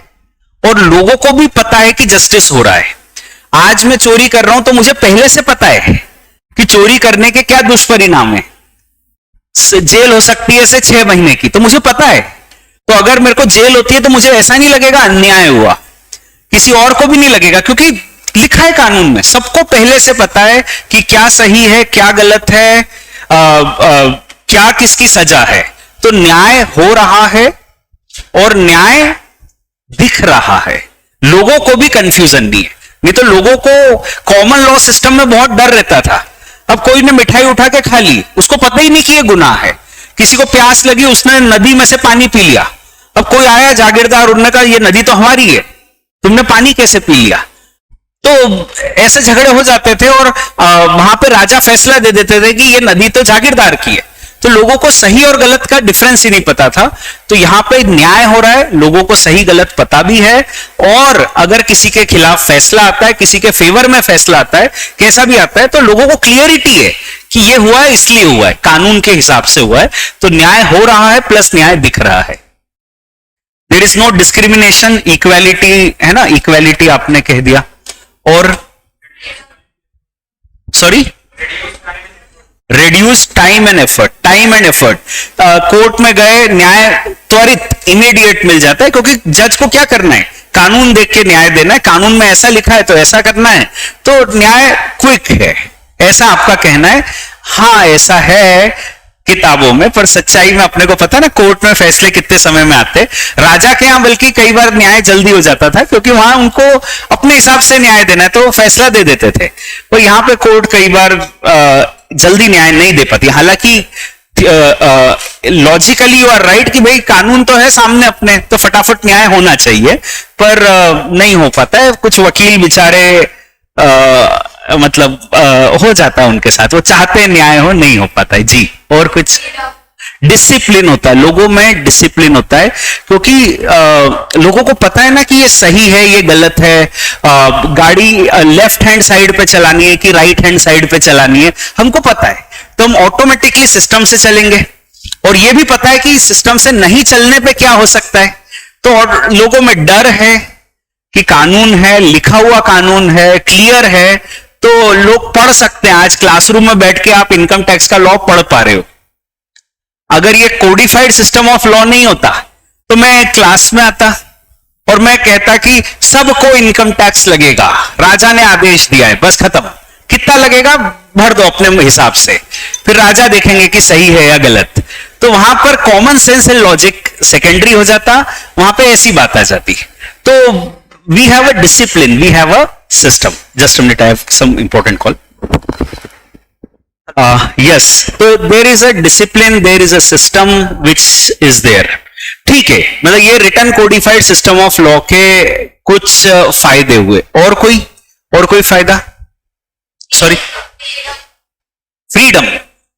Speaker 1: और लोगों को भी पता है कि जस्टिस हो रहा है। आज मैं चोरी कर रहा हूं तो मुझे पहले से पता है कि चोरी करने के क्या दुष्परिणाम है। जेल हो सकती है से 6 महीने की, तो मुझे पता है। तो अगर मेरे को जेल होती है तो मुझे ऐसा नहीं लगेगा अन्याय हुआ, किसी और को भी नहीं लगेगा, क्योंकि लिखा है कानून में। सबको पहले से पता है कि क्या सही है, क्या गलत है, क्या किसकी सजा है। तो न्याय हो रहा है और न्याय दिख रहा है। लोगों को भी कंफ्यूजन नहीं है। नहीं तो लोगों को कॉमन लॉ सिस्टम में बहुत डर रहता था। अब कोई ने मिठाई उठा के खा ली, उसको पता ही नहीं कि ये गुनाह है। किसी को प्यास लगी, उसने नदी में से पानी पी लिया। अब कोई आया जागीरदार, उन्होंने कहा ये नदी तो हमारी है, तुमने पानी कैसे पी लिया? तो ऐसे झगड़े हो जाते थे और वहां पे राजा फैसला दे देते थे कि ये नदी तो जागीरदार की है। तो लोगों को सही और गलत का डिफरेंस ही नहीं पता था। तो यहां पे न्याय हो रहा है, लोगों को सही गलत पता भी है, और अगर किसी के खिलाफ फैसला आता है, किसी के फेवर में फैसला आता है, कैसा भी आता है, तो लोगों को क्लियरिटी है कि ये हुआ है इसलिए हुआ है, कानून के हिसाब से हुआ है। तो न्याय हो रहा है प्लस न्याय दिख रहा है। There is no discrimination, equality है ना, इक्वालिटी आपने कह दिया। और sorry, reduce time and effort. Time and effort, court में गए, न्याय त्वरित इमीडिएट मिल जाता है, क्योंकि जज को क्या करना है, कानून देख के न्याय देना है। कानून में ऐसा लिखा है तो ऐसा करना है, तो न्याय क्विक है, ऐसा आपका कहना है। हाँ ऐसा है किताबों में, पर सच्चाई में अपने को पता ना कोर्ट में फैसले कितने समय में आते। राजा के यहां बल्कि कई बार न्याय जल्दी हो जाता था, क्योंकि वहां उनको अपने हिसाब से न्याय देना है तो फैसला दे देते थे। और यहां पे कोर्ट कई बार जल्दी न्याय नहीं दे पाती। हालांकि लॉजिकली यू आर राइट कि भाई कानून तो है सामने अपने, तो फटाफट न्याय होना चाहिए, पर नहीं हो पाता है। कुछ वकील बेचारे मतलब हो जाता है उनके साथ, वो चाहते हैं न्याय हो, नहीं हो पाता है। जी, और कुछ? डिसिप्लिन होता है, लोगों में डिसिप्लिन होता है, क्योंकि लोगों को पता है ना कि ये सही है ये गलत है। गाड़ी लेफ्ट हैंड साइड पे चलानी है कि राइट हैंड साइड पे चलानी है, हमको पता है, तो हम ऑटोमेटिकली सिस्टम से चलेंगे। और ये भी पता है कि सिस्टम से नहीं चलने पे क्या हो सकता है। तो और लोगों में डर है कि कानून है, लिखा हुआ कानून है, क्लियर है, तो लोग पढ़ सकते हैं। आज क्लासरूम में बैठ के आप इनकम टैक्स का लॉ पढ़ पा रहे हो। अगर ये कोडिफाइड सिस्टम ऑफ लॉ नहीं होता तो मैं क्लास में आता और मैं कहता कि सबको इनकम टैक्स लगेगा, राजा ने आदेश दिया है, बस खत्म। कितना लगेगा भर दो अपने हिसाब से, फिर राजा देखेंगे कि सही है या गलत। तो वहां पर common sense and logic secondary हो जाता, वहां पे ऐसी बात आ जाती। तो we have a discipline, we have a system. Just a minute, I have some important call. Yes, so there is a discipline, there is a system which is there. ठीक है, मतलब ये written codified system of law के कुछ फायदे हुए। और कोई फायदा? Sorry, freedom.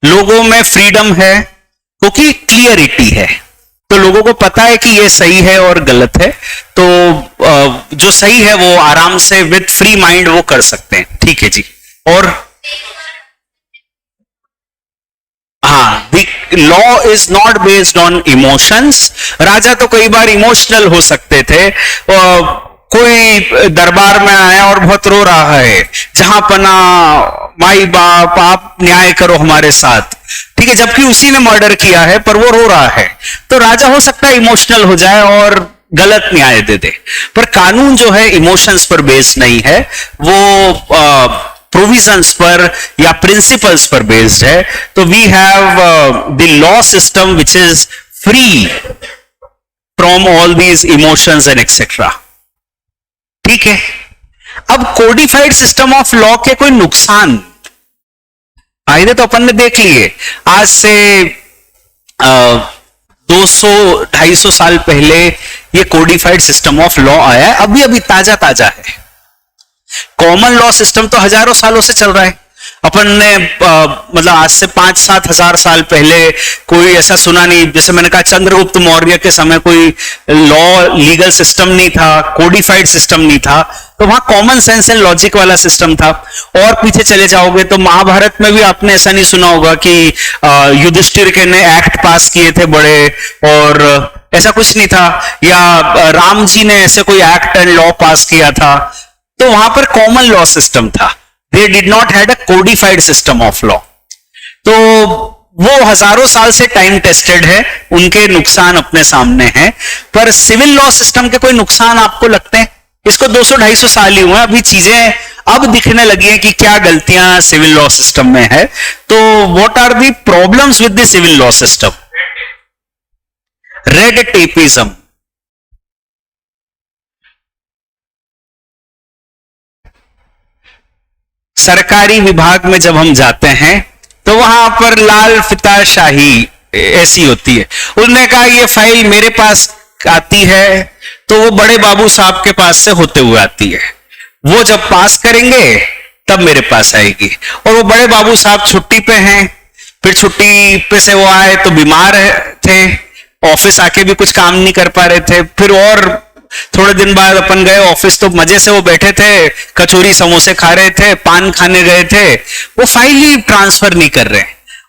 Speaker 1: लोगों में फ्रीडम है क्योंकि क्लियरिटी है, तो लोगों को पता है कि ये सही है और गलत है, तो जो सही है वो आराम से विद फ्री माइंड वो कर सकते हैं। ठीक है जी। और हाँ, law is not based on emotions. राजा तो कई बार इमोशनल हो सकते थे, कोई दरबार में आया और बहुत रो रहा है, जहां पना माई बाप आप न्याय करो हमारे साथ, ठीक है, जबकि उसी ने मर्डर किया है पर वो रो रहा है, तो राजा हो सकता है इमोशनल हो जाए और गलत न्याय दे दे। पर कानून जो है इमोशंस पर बेस्ड नहीं है, वो प्रोविजंस पर या प्रिंसिपल्स पर बेस्ड है। तो we have the law system which is free from all these emotions and etcetera, ठीक है। अब कोडिफाइड सिस्टम ऑफ लॉ के कोई नुकसान फायदे तो अपन ने देख लिए। आज से 200-250 साल पहले ये कोडिफाइड सिस्टम ऑफ लॉ आया है, अभी अभी ताजा ताजा है। कॉमन लॉ सिस्टम तो हजारों सालों से चल रहा है। अपन ने मतलब आज से 5-7 हजार साल पहले कोई ऐसा सुना नहीं, जैसे मैंने कहा चंद्रगुप्त मौर्य के समय कोई लॉ लीगल सिस्टम नहीं था, कोडिफाइड सिस्टम नहीं था, तो वहां कॉमन सेंस एंड लॉजिक वाला सिस्टम था। और पीछे चले जाओगे तो महाभारत में भी आपने ऐसा नहीं सुना होगा कि युधिष्ठिर के ने एक्ट पास किए थे बड़े, और ऐसा कुछ नहीं था, या राम जी ने ऐसे कोई एक्ट एंड लॉ पास किया था। तो वहां पर कॉमन लॉ सिस्टम था, they did not had a codified system of law. तो वो हजारों साल से टाइम टेस्टेड है, उनके नुकसान अपने सामने हैं। पर सिविल लॉ सिस्टम के कोई नुकसान आपको लगते हैं? इसको 200-250 साल ही हुए, अभी चीजें अब दिखने लगी हैं कि क्या गलतियां सिविल लॉ सिस्टम में है। तो what are the problems with the civil law system? Red tapism, सरकारी विभाग में जब हम जाते हैं तो वहां पर लाल फिताशाही ऐसी होती है। उन्होंने कहा ये फाइल मेरे पास आती है तो वो बड़े बाबू साहब के पास से होते हुए आती है, वो जब पास करेंगे तब मेरे पास आएगी। और वो बड़े बाबू साहब छुट्टी पे हैं, फिर छुट्टी पे से वो आए तो बीमार थे, ऑफिस आके भी कुछ काम नहीं कर पा रहे थे। फिर और थोड़े दिन बाद अपन गए ऑफिस तो मजे से वो बैठे थे, कचौरी समोसे खा रहे थे, पान खाने गए थे, वो फाइल ही ट्रांसफर नहीं कर रहे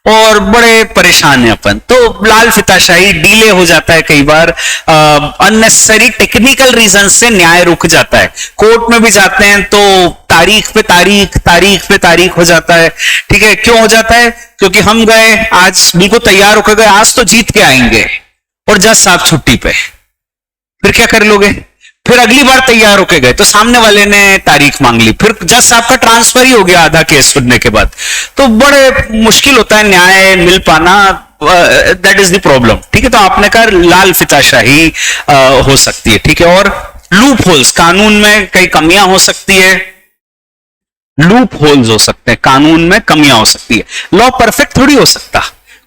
Speaker 1: और बड़े परेशान है अपन। तो लाल फिताशाही, डीले हो जाता है कई बार, अननेसेसरी टेक्निकल रीजन से न्याय रुक जाता है। कोर्ट में भी जाते हैं तो तारीख पे तारीख, तारीख पे तारीख हो जाता है, ठीक है। क्यों हो जाता है? क्योंकि हम गए आज बिल्कुल तैयार होकर गए, आज तो जीत के आएंगे, और जज साहब छुट्टी पे, फिर क्या कर लोगे? फिर अगली बार तैयार होके गए तो सामने वाले ने तारीख मांग ली, फिर जज साहब का ट्रांसफर ही हो गया आधा केस सुनने के बाद। तो बड़े मुश्किल होता है न्याय मिल पाना, दैट इज द प्रॉब्लम, ठीक है। तो आपने कहा लाल फिताशाही हो सकती है, ठीक है। और लूप होल्स, कानून में कई कमियां हो सकती है, लूप होल्स हो सकते हैं, कानून में कमियां हो सकती है। लॉ परफेक्ट थोड़ी हो सकता,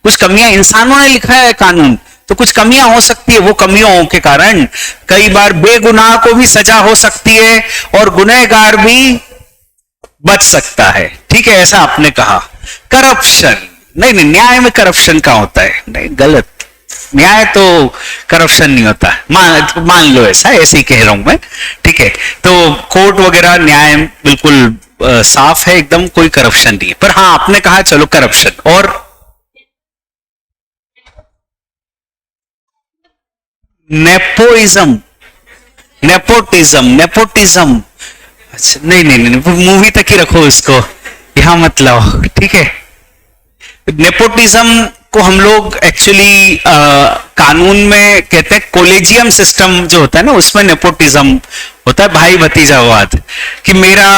Speaker 1: कुछ कमियां, इंसानों ने लिखा है कानून तो कुछ कमियां हो सकती है। वो कमियों के कारण कई बार बेगुनाह को भी सजा हो सकती है और गुनहगार भी बच सकता है, ठीक है। ऐसा आपने कहा। करप्शन, नहीं नहीं, न्याय में करप्शन का होता है? नहीं, गलत, न्याय तो करप्शन नहीं होता। मान लो ऐसा, ऐसे ही कह रहा हूं मैं, ठीक है। तो कोर्ट वगैरह न्याय बिल्कुल साफ है एकदम, कोई करप्शन नहीं है। पर हाँ, आपने कहा चलो करप्शन और नेपोइज्म, नेपोटिज्म, नेपोटिज्म, अच्छा नहीं नहीं नहीं, मूवी तक ही रखो इसको, यहां मत लाओ, ठीक है। नेपोटिज्म को हम लोग एक्चुअली कानून में कहते हैं कोलेजियम सिस्टम जो होता है ना, उसमें नेपोटिज्म होता है, भाई भतीजावाद, कि मेरा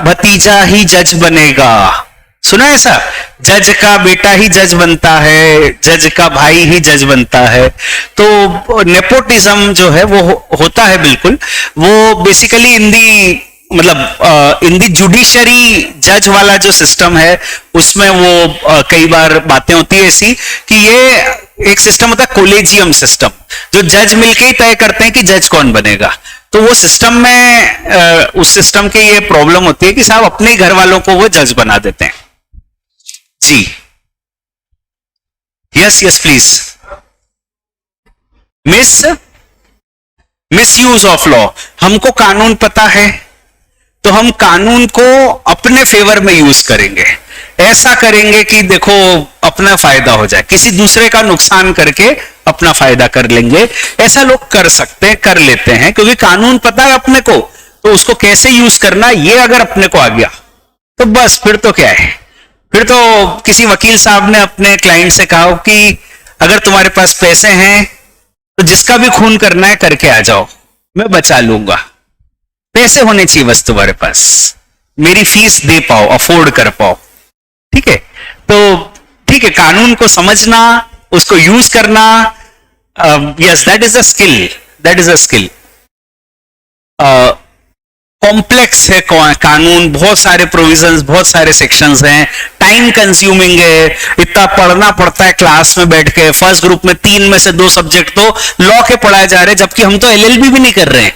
Speaker 1: भतीजा ही जज बनेगा। सुना है ऐसा? जज का बेटा ही जज बनता है, जज का भाई ही जज बनता है। तो नेपोटिज्म जो है वो होता है बिल्कुल। वो बेसिकली इन दी मतलब इन दी जुडिशरी जज वाला जो सिस्टम है उसमें वो कई बार बातें होती है ऐसी कि ये एक सिस्टम होता है कोलेजियम सिस्टम, जो जज मिलके ही तय करते हैं कि जज कौन बनेगा। तो वो सिस्टम में उस सिस्टम की ये प्रॉब्लम होती है कि साहब अपने ही घर वालों को वो जज बना देते हैं। जी yes yes please. Misuse of law, हमको कानून पता है तो हम कानून को अपने फेवर में यूज करेंगे, ऐसा करेंगे कि देखो अपना फायदा हो जाए, किसी दूसरे का नुकसान करके अपना फायदा कर लेंगे। ऐसा लोग कर सकते हैं, कर लेते हैं, क्योंकि कानून पता है अपने को, तो उसको कैसे यूज करना ये अगर अपने को आ गया तो बस फिर तो क्या है, फिर तो किसी वकील साहब ने अपने क्लाइंट से कहा कि अगर तुम्हारे पास पैसे हैं तो जिसका भी खून करना है करके आ जाओ, मैं बचा लूंगा। पैसे होने चाहिए बस तुम्हारे पास, मेरी फीस दे पाओ, अफोर्ड कर पाओ। ठीक है, तो ठीक है, कानून को समझना, उसको यूज करना, yes that is a skill, that is a skill. Complex है कानून, बहुत सारे प्रोविजंस, बहुत सारे सेक्शंस हैं, टाइम कंज्यूमिंग है, इतना पढ़ना पड़ता है क्लास में बैठ के। फर्स्ट ग्रुप में 3 में से 2 सब्जेक्ट तो लॉ के पढ़ाए जा रहे हैं, जबकि हम तो एलएलबी भी नहीं कर रहे हैं।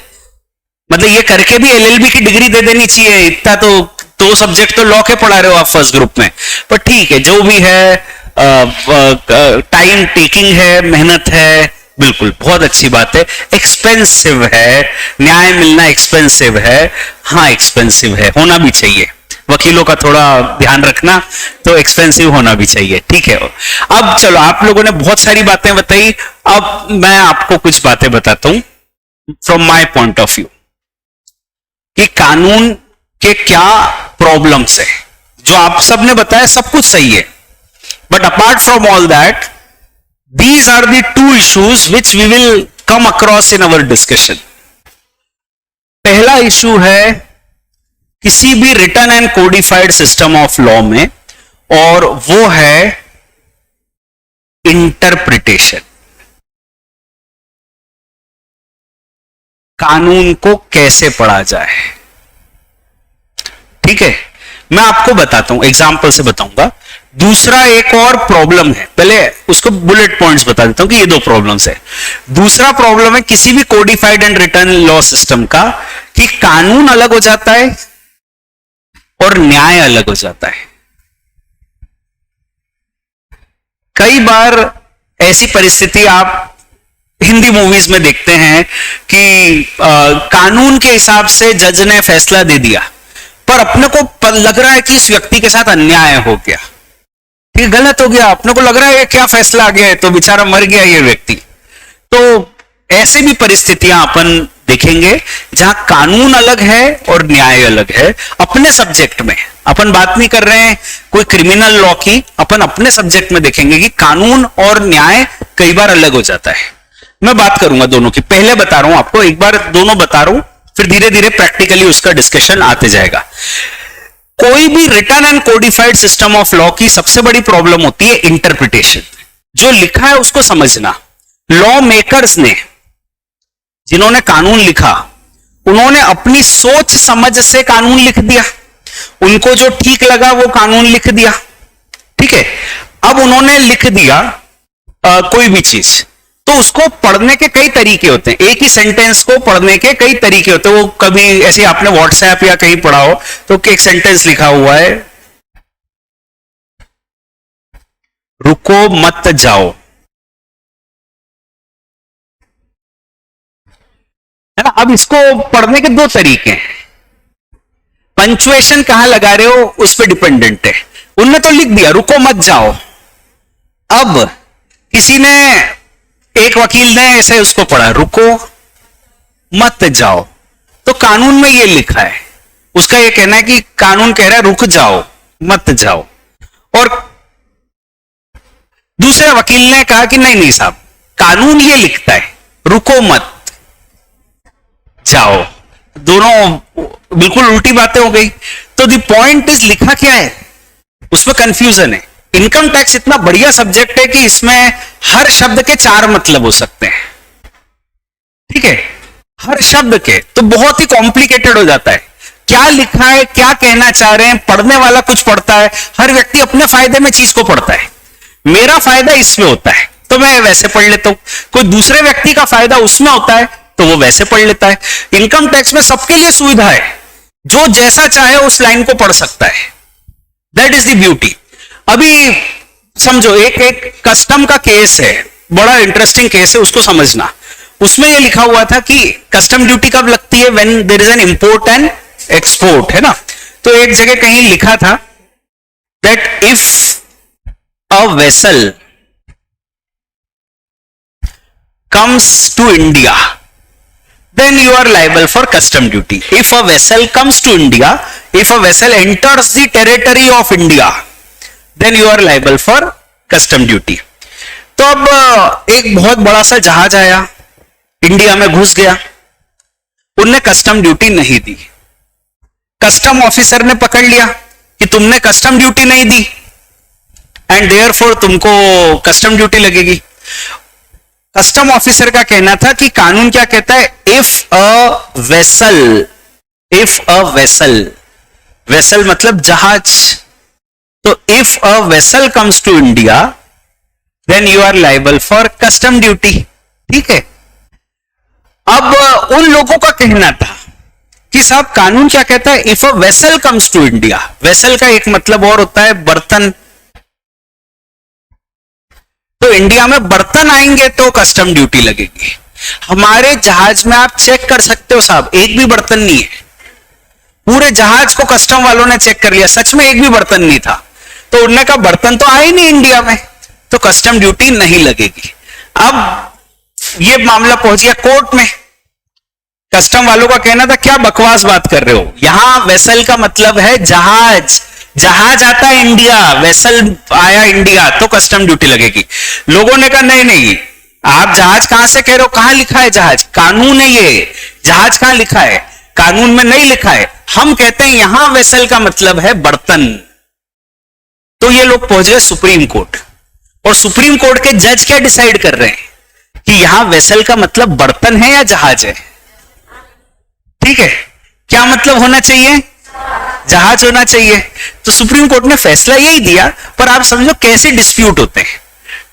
Speaker 1: मतलब ये करके भी एलएलबी की डिग्री दे देनी चाहिए, इतना तो 2 सब्जेक्ट तो लॉ के पढ़ा रहे हो आप फर्स्ट ग्रुप में। पर ठीक है, जो भी है, टाइम टेकिंग है, मेहनत है, बिल्कुल बहुत अच्छी बात है। एक्सपेंसिव है, न्याय मिलना एक्सपेंसिव है, हाँ एक्सपेंसिव है, होना भी चाहिए, वकीलों का थोड़ा ध्यान रखना, तो एक्सपेंसिव होना भी चाहिए। ठीक है, अब चलो, आप लोगों ने बहुत सारी बातें बताई, अब मैं आपको कुछ बातें बताता हूं from my point of view कि कानून के क्या प्रॉब्लम्स है। जो आप सबने बताया सब कुछ सही है, but apart from all that, these are the 2 issues which we will come across in our discussion. पहला इशू है किसी भी written and codified system of law में, और वो है इंटरप्रिटेशन। कानून को कैसे पढ़ा जाए। ठीक है, मैं आपको बताता हूं, एग्जाम्पल से बताऊंगा। दूसरा एक और प्रॉब्लम है, पहले उसको बुलेट पॉइंट्स बता देता हूं कि ये 2 प्रॉब्लम्स है। दूसरा प्रॉब्लम है किसी भी codified and written law system का, कि कानून अलग हो जाता है और न्याय अलग हो जाता है। कई बार ऐसी परिस्थिति आप हिंदी मूवीज में देखते हैं कि कानून के हिसाब से जज ने फैसला दे दिया, पर अपने को लग रहा है कि इस व्यक्ति के साथ अन्याय हो गया, ये गलत हो गया, अपने को लग रहा है क्या फैसला आ गया है, तो बेचारा मर गया ये व्यक्ति। तो ऐसे भी परिस्थितियां अपन देखेंगे जहां कानून अलग है और न्याय अलग है। अपने सब्जेक्ट में अपन बात नहीं कर रहे हैं कोई क्रिमिनल लॉ की, अपन अपने सब्जेक्ट में देखेंगे कि कानून और न्याय कई बार अलग हो जाता है। मैं बात करूंगा दोनों की, पहले बता रहा हूं आपको, एक बार दोनों बता रहा हूं, फिर धीरे धीरे प्रैक्टिकली उसका डिस्कशन आते जाएगा। कोई भी written and codified system of law की सबसे बड़ी प्रॉब्लम होती है इंटरप्रिटेशन। जो लिखा है उसको समझना। लॉ मेकर्स ने, जिन्होंने कानून लिखा, उन्होंने अपनी सोच समझ से कानून लिख दिया, उनको जो ठीक लगा वो कानून लिख दिया। ठीक है, अब उन्होंने लिख दिया कोई भी चीज, तो उसको पढ़ने के कई तरीके होते हैं। एक ही सेंटेंस को पढ़ने के कई तरीके होते हैं। वो कभी ऐसे आपने व्हाट्सएप या कहीं पढ़ा हो तो एक सेंटेंस लिखा हुआ है, रुको मत जाओ, है ना। अब इसको पढ़ने के 2 तरीके हैं। पंचुएशन कहां लगा रहे हो उस पर डिपेंडेंट है। उनने तो लिख दिया रुको मत जाओ, अब किसी ने, एक वकील ने ऐसे उसको पढ़ा रुको मत जाओ, तो कानून में ये लिखा है, उसका ये कहना है कि कानून कह रहा है रुक जाओ मत जाओ। और दूसरे वकील ने कहा कि नहीं नहीं साहब, कानून ये लिखता है रुको मत जाओ। दोनों बिल्कुल उल्टी बातें हो गई। तो द पॉइंट इज, लिखा क्या है उसमें कंफ्यूजन है। इनकम टैक्स इतना बढ़िया सब्जेक्ट है कि इसमें हर शब्द के 4 मतलब हो सकते हैं। ठीक है, हर शब्द के, तो बहुत ही कॉम्प्लिकेटेड हो जाता है। क्या लिखा है, क्या कहना चाह रहे हैं, पढ़ने वाला कुछ पढ़ता है, हर व्यक्ति अपने फायदे में चीज को पढ़ता है। मेरा फायदा इसमें होता है तो मैं वैसे पढ़ लेता हूं, कोई दूसरे व्यक्ति का फायदा उसमें होता है तो वो वैसे पढ़ लेता है। इनकम टैक्स में सबके लिए सुविधा है, जो जैसा चाहे उस लाइन को पढ़ सकता है। That is the beauty. अभी समझो एक कस्टम का केस है, बड़ा इंटरेस्टिंग केस है, उसको समझना। उसमें यह लिखा हुआ था कि कस्टम ड्यूटी कब लगती है, when there is an import and export, है ना। तो एक जगह कहीं लिखा था that if a vessel comes to India, then you are liable for custom duty. If a vessel comes to India, if a vessel enters the territory of India, then you are liable for custom duty. तो अब एक बहुत बड़ा सा जहाज आया, India में घुस गया, उनने कस्टम ड्यूटी नहीं दी, कस्टम ऑफिसर ने पकड़ लिया कि तुमने कस्टम ड्यूटी नहीं दी एंड देयरफॉर तुमको कस्टम ड्यूटी लगेगी. कस्टम ऑफिसर का कहना था कि कानून क्या कहता है, इफ अ वेसल मतलब जहाज, तो if a vessel comes to India then you are liable for custom duty. ठीक है. अब उन लोगों का कहना था कि साहब कानून क्या कहता है, if a vessel comes to India, vessel का एक मतलब और होता है बर्तन, तो इंडिया में बर्तन आएंगे तो कस्टम ड्यूटी लगेगी. हमारे जहाज में आप चेक कर सकते हो साहब, एक भी बर्तन नहीं है. पूरे जहाज को कस्टम वालों ने चेक कर लिया, सच में एक भी बर्तन नहीं था, तो उन्होंने कहा बर्तन तो आए नहीं इंडिया में, तो कस्टम ड्यूटी नहीं लगेगी. अब ये मामला पहुंच गया कोर्ट में. कस्टम वालों का कहना था क्या बकवास बात कर रहे हो, यहां वेसल का मतलब है जहाज, जहाज आता है इंडिया, वेसल आया इंडिया तो कस्टम ड्यूटी लगेगी. लोगों ने कहा नहीं नहीं, आप जहाज कहां से कह रहे हो, कहां लिखा है जहाज, कानून है ये, जहाज कहां लिखा है, कानून में नहीं लिखा है. हम कहते हैं यहां वेसल का मतलब है बर्तन. तो ये लोग पहुंच गए सुप्रीम कोर्ट, और सुप्रीम कोर्ट के जज क्या डिसाइड कर रहे हैं कि यहां वेसल का मतलब बर्तन है या जहाज है. ठीक है, क्या मतलब होना चाहिए, जहाज होना चाहिए. तो सुप्रीम कोर्ट ने फैसला यही दिया. पर आप समझो कैसे डिस्प्यूट होते हैं.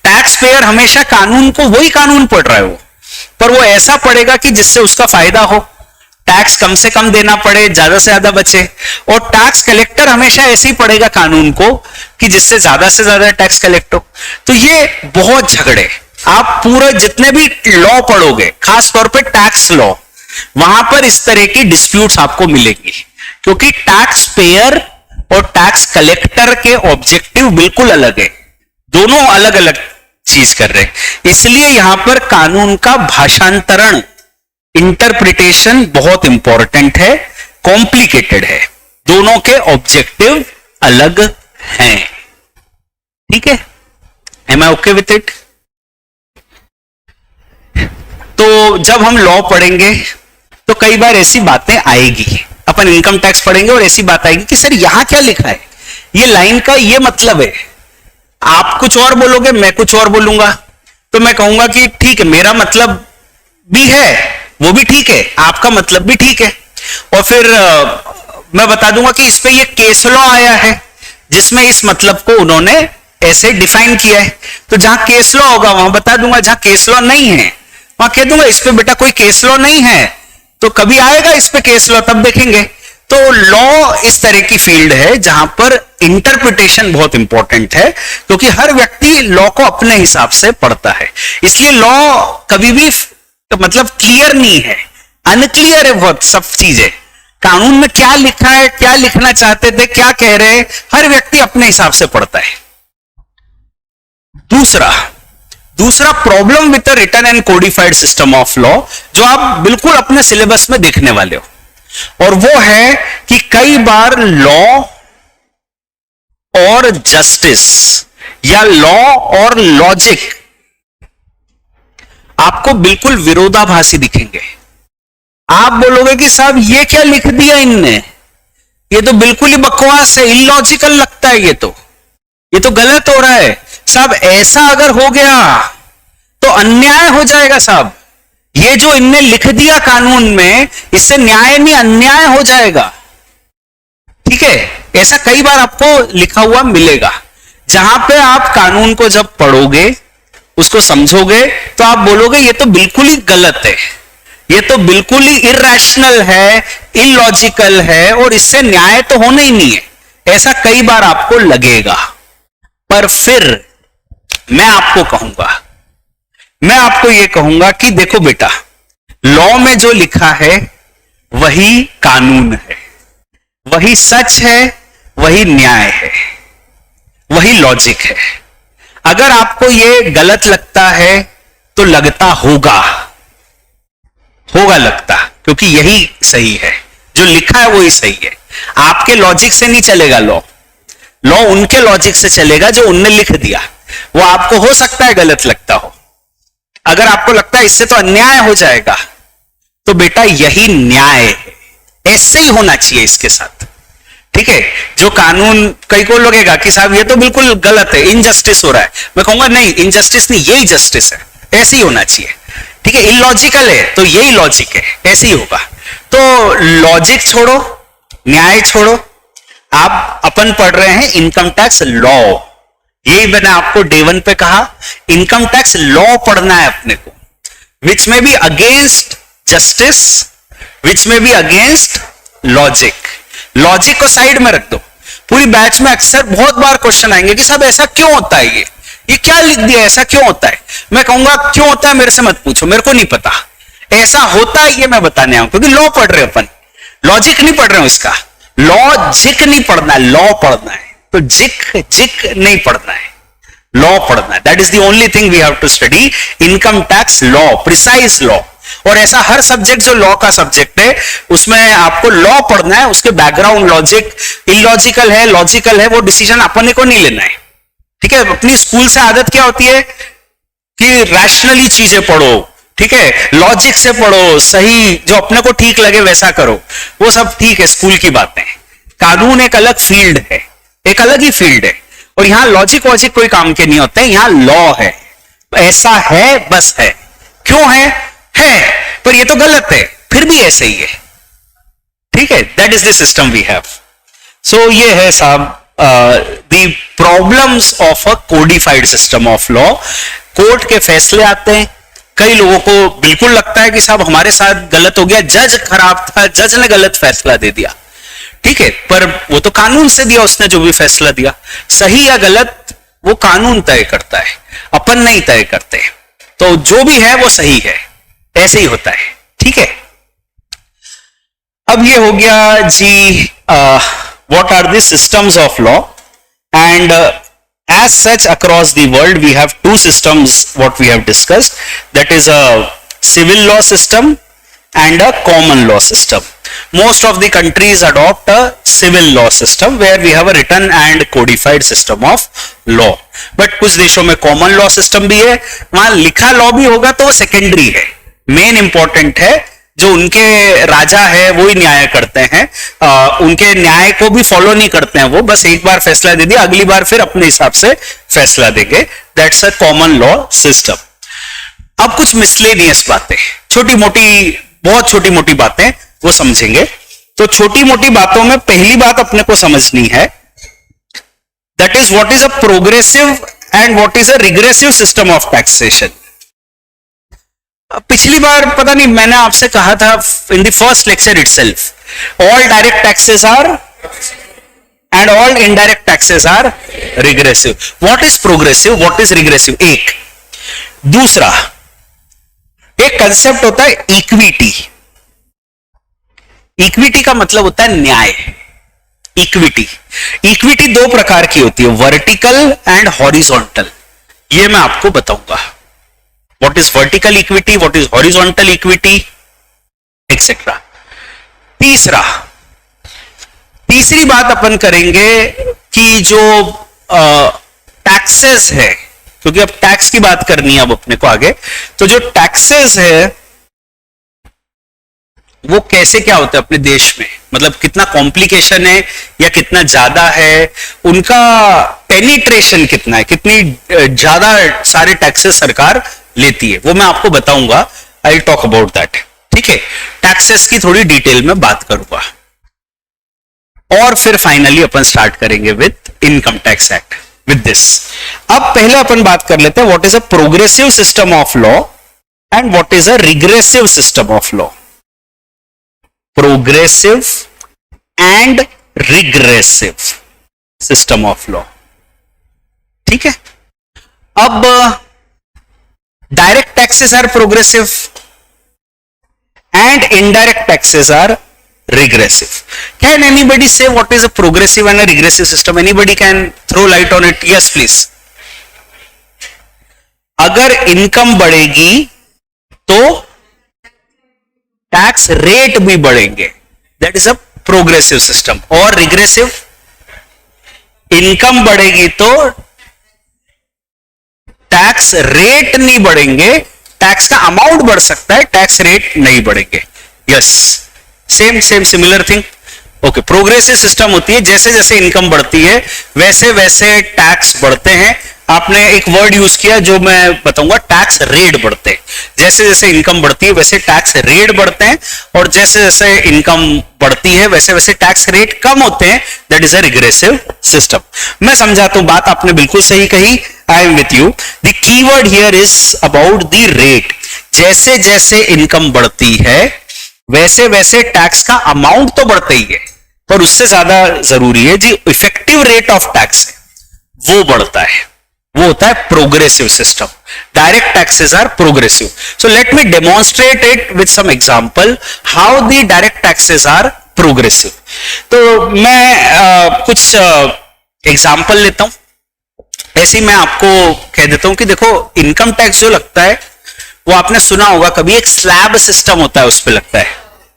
Speaker 1: टैक्स पेयर हमेशा कानून को, वही कानून पढ़ रहा है वो, पर वो ऐसा पढ़ेगा कि जिससे उसका फायदा हो, टैक्स कम से कम देना पड़े, ज्यादा से ज्यादा बचे. और टैक्स कलेक्टर हमेशा ऐसे ही पढ़ेगा कानून को कि जिससे से ज्यादा टैक्स कलेक्ट हो. तो ये बहुत झगड़े, आप पूरा जितने भी लॉ पढ़ोगे, खासतौर पे टैक्स लॉ, वहां पर इस तरह की डिस्प्यूट्स आपको मिलेंगी, क्योंकि टैक्स पेयर और टैक्स कलेक्टर के ऑब्जेक्टिव बिल्कुल अलग है, दोनों अलग अलग चीज कर रहे हैं. इसलिए यहां पर कानून का भाषांतरण, इंटरप्रिटेशन बहुत इंपॉर्टेंट है, कॉम्प्लिकेटेड है, दोनों के ऑब्जेक्टिव अलग हैं. ठीक है, am I okay with it. तो जब हम लॉ पढ़ेंगे तो कई बार ऐसी बातें आएगी, अपन इनकम टैक्स पढ़ेंगे और ऐसी बात आएगी कि सर यहां क्या लिखा है, ये लाइन का ये मतलब है, आप कुछ और बोलोगे, मैं कुछ और बोलूंगा, तो मैं कहूंगा कि ठीक है, मेरा मतलब भी है, वो भी ठीक है, आपका मतलब भी ठीक है. और फिर मैं बता दूंगा कि इस पे ये केस लॉ आया है जिसमें इस मतलब को उन्होंने ऐसे डिफाइन किया है. तो जहां केस लॉ होगा वहां बता दूंगा, जहां केस लॉ नहीं है वहां कह दूंगा इस पे बेटा कोई केस लॉ नहीं है, तो कभी आएगा इस पे केस लॉ तब देखेंगे. तो लॉ इस तरह की फील्ड है जहां पर इंटरप्रिटेशन बहुत इंपॉर्टेंट है, क्योंकि हर व्यक्ति लॉ को अपने हिसाब से पढ़ता है. इसलिए लॉ कभी भी मतलब क्लियर नहीं है, अनक्लियर है बहुत सब चीजें. कानून में क्या लिखा है, क्या लिखना चाहते थे, क्या कह रहे हैं, हर व्यक्ति अपने हिसाब से पढ़ता है. दूसरा problem with the written and codified system of law जो आप बिल्कुल अपने सिलेबस में देखने वाले हो, और वो है कि कई बार लॉ और जस्टिस या लॉ और लॉजिक आपको बिल्कुल विरोधाभासी दिखेंगे. आप बोलोगे कि साहब ये क्या लिख दिया इनने, ये तो बिल्कुल ही बकवास है, इलॉजिकल लगता है, ये तो गलत हो रहा है साहब, ऐसा अगर हो गया तो अन्याय हो जाएगा साहब, ये जो इनने लिख दिया कानून में इससे न्याय नहीं अन्याय हो जाएगा. ठीक है, ऐसा कई बार आपको लिखा हुआ मिलेगा, जहां पे आप कानून को जब पढ़ोगे, उसको समझोगे, तो आप बोलोगे ये तो बिल्कुल ही गलत है, ये तो बिल्कुल ही इरैशनल है, इलॉजिकल है, और इससे न्याय तो होना ही नहीं है. ऐसा कई बार आपको लगेगा. पर फिर मैं आपको ये कहूंगा कि देखो बेटा, लॉ में जो लिखा है वही कानून है, वही सच है, वही न्याय है. वही लॉजिक है। अगर आपको ये गलत लगता है तो लगता होगा लगता, क्योंकि यही सही है, जो लिखा है वही सही है। आपके लॉजिक से नहीं चलेगा लॉ उनके लॉजिक से चलेगा जो उनने लिख दिया। वो आपको हो सकता है गलत लगता हो, अगर आपको लगता है इससे तो अन्याय हो जाएगा, तो बेटा यही न्याय है, ऐसे ही होना चाहिए इसके साथ। ठीक है, जो कानून कई को लगेगा कि साहब ये तो बिल्कुल गलत है, इनजस्टिस हो रहा है, मैं कहूंगा नहीं, इनजस्टिस नहीं, यही जस्टिस है, ऐसे ही होना चाहिए। ठीक है, इलॉजिकल है तो यही लॉजिक है, ऐसे ही होगा। तो लॉजिक छोड़ो, न्याय छोड़ो, आप अपन पढ़ रहे हैं इनकम टैक्स लॉ। यही मैंने आपको डे 1 पे कहा, इनकम टैक्स लॉ पढ़ना है अपने को, विच में बी अगेंस्ट जस्टिस, विच में बी अगेंस्ट लॉजिक। लॉजिक को साइड में रख दो। पूरी बैच में अक्सर बहुत बार क्वेश्चन आएंगे कि साहब ऐसा क्यों होता है, ये क्या लिख दिया, ऐसा क्यों होता है। मैं कहूंगा क्यों होता है मेरे से मत पूछो, मेरे को नहीं पता, ऐसा होता है ये मैं बताने आऊं, क्योंकि लॉ पढ़ रहे अपन, लॉजिक नहीं पढ़ रहे हो। इसका लॉजिक नहीं पढ़ना है, लॉ पढ़ना है। तो जिक नहीं पढ़ना है, लॉ पढ़ना है। That is the only thing we have to study, income tax law, precise law. और ऐसा हर सब्जेक्ट जो लॉ का सब्जेक्ट है उसमें आपको लॉ पढ़ना है, उसके बैकग्राउंड लॉजिक, इलॉजिकल है, लॉजिकल है, वो डिसीजन अपने को नहीं लेना है। ठीक है, अपनी स्कूल से आदत क्या होती है कि रैशनली चीजें पढ़ो, ठीक है, लॉजिक से पढ़ो, सही जो अपने को ठीक लगे वैसा करो, वो सब ठीक है, स्कूल की बातें। कानून एक अलग फील्ड है, एक अलग ही फील्ड है, और यहां लॉजिक वॉजिक कोई काम के नहीं होते, यहां लॉ है, ऐसा है बस है। क्यों है पर ये तो गलत है, फिर भी ऐसे ही है। ठीक है, that is the system we have. So ये है साहब the problems of a codified system of law. Court के फैसले आते हैं, कई लोगों को बिल्कुल लगता है कि साहब हमारे साथ गलत हो गया, जज खराब था, जज ने गलत फैसला दे दिया। ठीक है, पर वो तो कानून से दिया, उसने जो भी फैसला दिया, सही या गलत वो कानून तय करता है, अपन नहीं तय करते। तो जो भी है वो सही है, ऐसे ही होता है। ठीक है, अब ये हो गया जी what are the systems of law, and as such across the world we have two systems what we have discussed, that is a civil law system and a common law system. Most of the countries adopt a civil law system where we have a written and codified system of law, but कुछ देशों में common law system भी है, वहां लिखा law भी होगा तो वो secondary है, main important है जो उनके राजा है वो ही न्याय करते हैं, उनके न्याय को भी फॉलो नहीं करते हैं, वो बस एक बार फैसला दे दिया, अगली बार फिर अपने हिसाब से फैसला देंगे। That's a common law system. अब कुछ मिसलेनियस बातें, छोटी मोटी, बहुत छोटी मोटी बातें वो समझेंगे। तो छोटी मोटी बातों में पहली बात अपने को समझनी है, that is what is a progressive and what is a regressive system of taxation. पिछली बार पता नहीं मैंने आपसे कहा था in the first lecture itself, all direct taxes are and all indirect taxes are regressive. What is progressive, what is regressive, एक। दूसरा, एक कंसेप्ट होता है इक्विटी। इक्विटी का मतलब होता है न्याय। इक्विटी दो प्रकार की होती है, वर्टिकल एंड हॉरिजॉन्टल। ये मैं आपको बताऊंगा, what is vertical equity, what is horizontal equity, etc. तीसरी बात अपन करेंगे कि जो टैक्सेस है, क्योंकि अब टैक्स की बात करनी है अब अपने को आगे, तो जो टैक्सेस है वो कैसे क्या होता है अपने देश में, मतलब कितना कॉम्प्लिकेशन है या कितना ज्यादा है, उनका पेनिट्रेशन कितना है, कितनी ज्यादा सारे टैक्सेस सरकार लेती है, वो मैं आपको बताऊंगा। I talk about that. ठीक है, टैक्सेस की थोड़ी डिटेल में बात करूंगा, और फिर फाइनली अपन स्टार्ट करेंगे with income tax act, with this. अब पहले अपन बात कर लेते हैं what is a progressive system of law and what is a regressive system of law. Progressive and regressive system of law. ठीक है, अब direct taxes are progressive and indirect taxes are regressive. Can anybody say what is a progressive and a regressive system? Anybody can throw light on it? Yes, please. अगर income बढ़ेगी तो tax rate भी बढ़ेंगे, that is a progressive system. और regressive, income बढ़ेगी तो tax rate नहीं बढ़ेंगे, टैक्स का अमाउंट बढ़ सकता है, टैक्स रेट नहीं बढ़ेंगे. Yes, same similar thing. Okay, progressive system होती है जैसे जैसे इनकम बढ़ती है वैसे वैसे टैक्स बढ़ते हैं. आपने एक वर्ड यूज किया जो मैं बताऊंगा, टैक्स रेट बढ़ते हैं. जैसे जैसे इनकम बढ़ती है वैसे टैक्स रेट बढ़ते हैं, और जैसे जैसे इनकम बढ़ती है वैसे वैसे टैक्स रेट कम होते हैं. That is a regressive system. मैं समझाता हूं, बात आपने बिल्कुल सही कही. I am with you. The keyword here is about the rate. जैसे जैसे इनकम बढ़ती है वैसे वैसे टैक्स का अमाउंट तो बढ़ता ही है, पर उससे ज्यादा जरूरी है जो इफेक्टिव रेट ऑफ टैक्स है वो बढ़ता है. वो होता है progressive system. Direct taxes are progressive. So let me demonstrate it with some example how the direct taxes are progressive. तो मैं कुछ एग्जांपल लेता हूं. ऐसे ही मैं आपको कह देता हूं कि देखो, इनकम टैक्स जो लगता है वो आपने सुना होगा कभी, एक स्लैब सिस्टम होता है, उस पर लगता है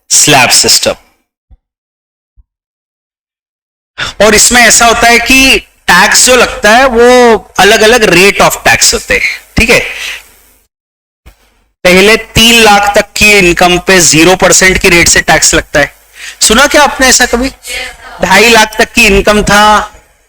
Speaker 1: स्लैब सिस्टम. और इसमें ऐसा होता है कि टैक्स जो लगता है वो अलग अलग रेट ऑफ टैक्स होते हैं. ठीक है, पहले 3 लाख तक की इनकम पे 0% की रेट से टैक्स लगता है. सुना क्या आपने ऐसा कभी? 2.5 लाख तक की इनकम था,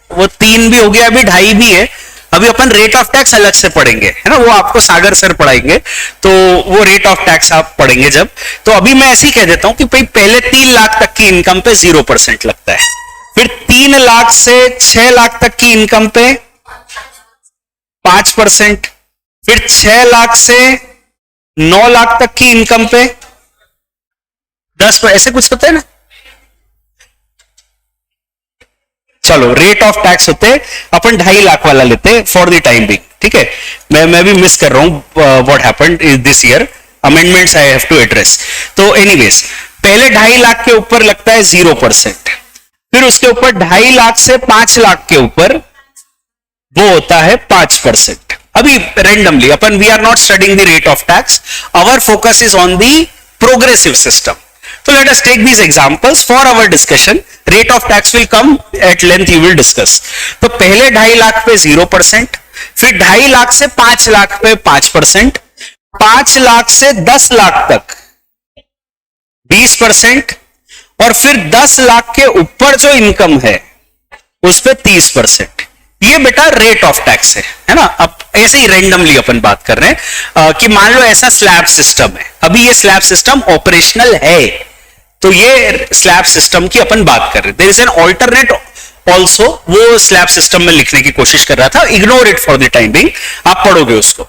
Speaker 1: वो 3 भी हो गया, अभी 2.5 भी है. अभी अपन रेट ऑफ टैक्स अलग से पढ़ेंगे, है ना, वो आपको सागर सर पढ़ाएंगे, तो वो रेट ऑफ टैक्स आप पढ़ेंगे जब. तो अभी मैं ऐसे ही कह देता हूं कि भाई पहले 3 लाख तक की इनकम पे 0% लगता है, फिर 3 लाख से 6 लाख तक की इनकम पे 5%, फिर 6 लाख से 9 लाख तक की इनकम पे 10%, ऐसे कुछ होता है ना. चलो, रेट ऑफ टैक्स होते अपन 2.5 लाख वाला लेते फॉर द टाइम बिंग. ठीक है, मैं भी मिस कर रहा हूं what happened this year, amendments I have to address. So anyways, पहले 2.5 लाख के ऊपर लगता है 0%, फिर उसके ऊपर 2.5 लाख से 5 लाख के ऊपर वो होता है 5%. अभी रैंडमली अपन, we are not studying the rate of tax, our focus is on the progressive system. So let us take these examples for our discussion. Rate of tax will come at length, you will discuss. तो पहले 2.5 लाख पे 0%, फिर 2.5 लाख से 5 लाख पे 5%, 5 लाख से 10 लाख तक 20%, और फिर 10 लाख के ऊपर जो इनकम है उस पे 30%. ये बेटा रेट ऑफ टैक्स है ना. अब ऐसे ही रैंडमली अपन बात कर रहे हैं कि मान लो ऐसा स्लैब सिस्टम है. अभी ये स्लैब सिस्टम ऑपरेशनल है, तो ये स्लैब सिस्टम की अपन बात कर रहे हैं. There is an alternate also, वो स्लैब सिस्टम में लिखने की कोशिश कर रहा था, ignore it for the time being, आप पढ़ोगे उसको.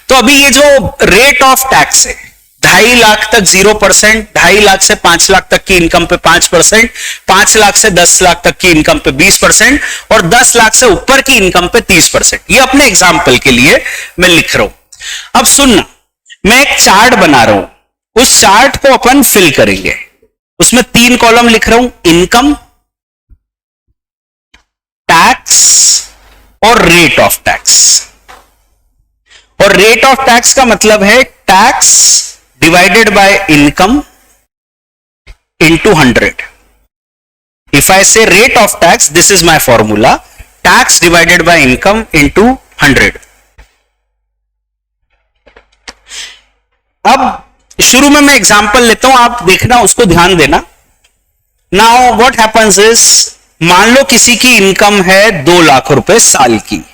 Speaker 1: तो अभी ये जो रेट ऑफ टैक्स है, 2.5 लाख तक 0%, 2.5 लाख से 5 लाख तक की इनकम पे 5%, 5 लाख से 10 लाख तक की इनकम पे 20%, और 10 लाख से ऊपर की इनकम पे 30%. ये अपने एग्जाम्पल के लिए मैं लिख रहा हूं. अब सुनना, मैं एक चार्ट बना रहा हूं, उस चार्ट को अपन फिल करेंगे. उसमें 3 कॉलम लिख रहा हूं, इनकम, टैक्स और रेट ऑफ टैक्स. और रेट ऑफ टैक्स का मतलब है tax divided by income into 100. If I say rate of tax, this is my formula, tax divided by income into 100. अब शुरू में मैं एग्जांपल लेता हूं, आप देखना, उसको ध्यान देना. नाउ व्हाट हैपेंस इज, मान लो किसी की इनकम है 2 लाख रुपए साल की,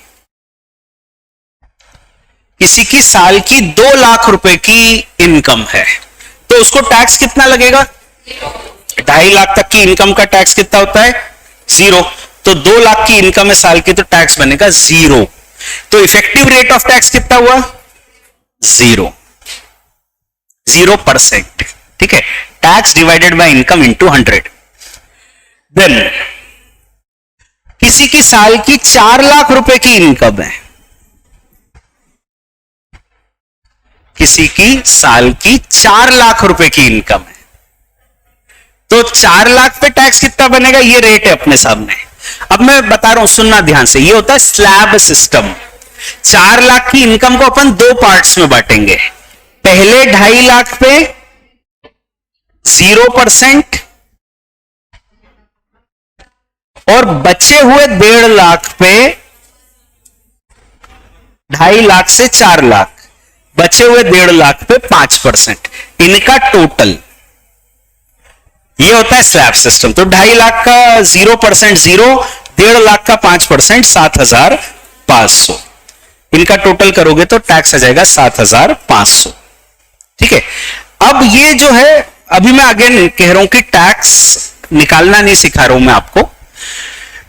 Speaker 1: किसी की साल की 2 लाख रुपए की इनकम है, तो उसको टैक्स कितना लगेगा? 2.5 लाख तक की इनकम का टैक्स कितना होता है? 0. तो 2 लाख की इनकम है साल की, तो टैक्स बनेगा 0. तो इफेक्टिव रेट ऑफ टैक्स कितना हुआ? 0%. ठीक है, tax divided by income into 100. Then किसी की साल की 4 लाख रुपए की इनकम है, किसी की साल की 4 लाख रुपए की इनकम है, तो 4 लाख पे टैक्स कितना बनेगा, ये रेट है अपने सामने। अब मैं बता रहा हूं, सुनना ध्यान से, ये होता है स्लैब सिस्टम। 4 लाख की इनकम को अपन 2 पार्ट्स में बांटेंगे। पहले 2.5 लाख पे 0% और बचे हुए 1.5 लाख पे 2.5 लाख से 4 लाख, बचे हुए 1.5 लाख पे 5%, इनका टोटल, ये होता है स्लैब सिस्टम। तो 2.5 लाख का 0% 0, 1.5 लाख का 5% 7,500, इनका टोटल करोगे तो टैक्स आ जाएगा 7,500। ठीक है। अब ये जो है, अभी मैं अगेन कह रहा हूं कि टैक्स निकालना नहीं सिखा रहा हूं मैं आपको,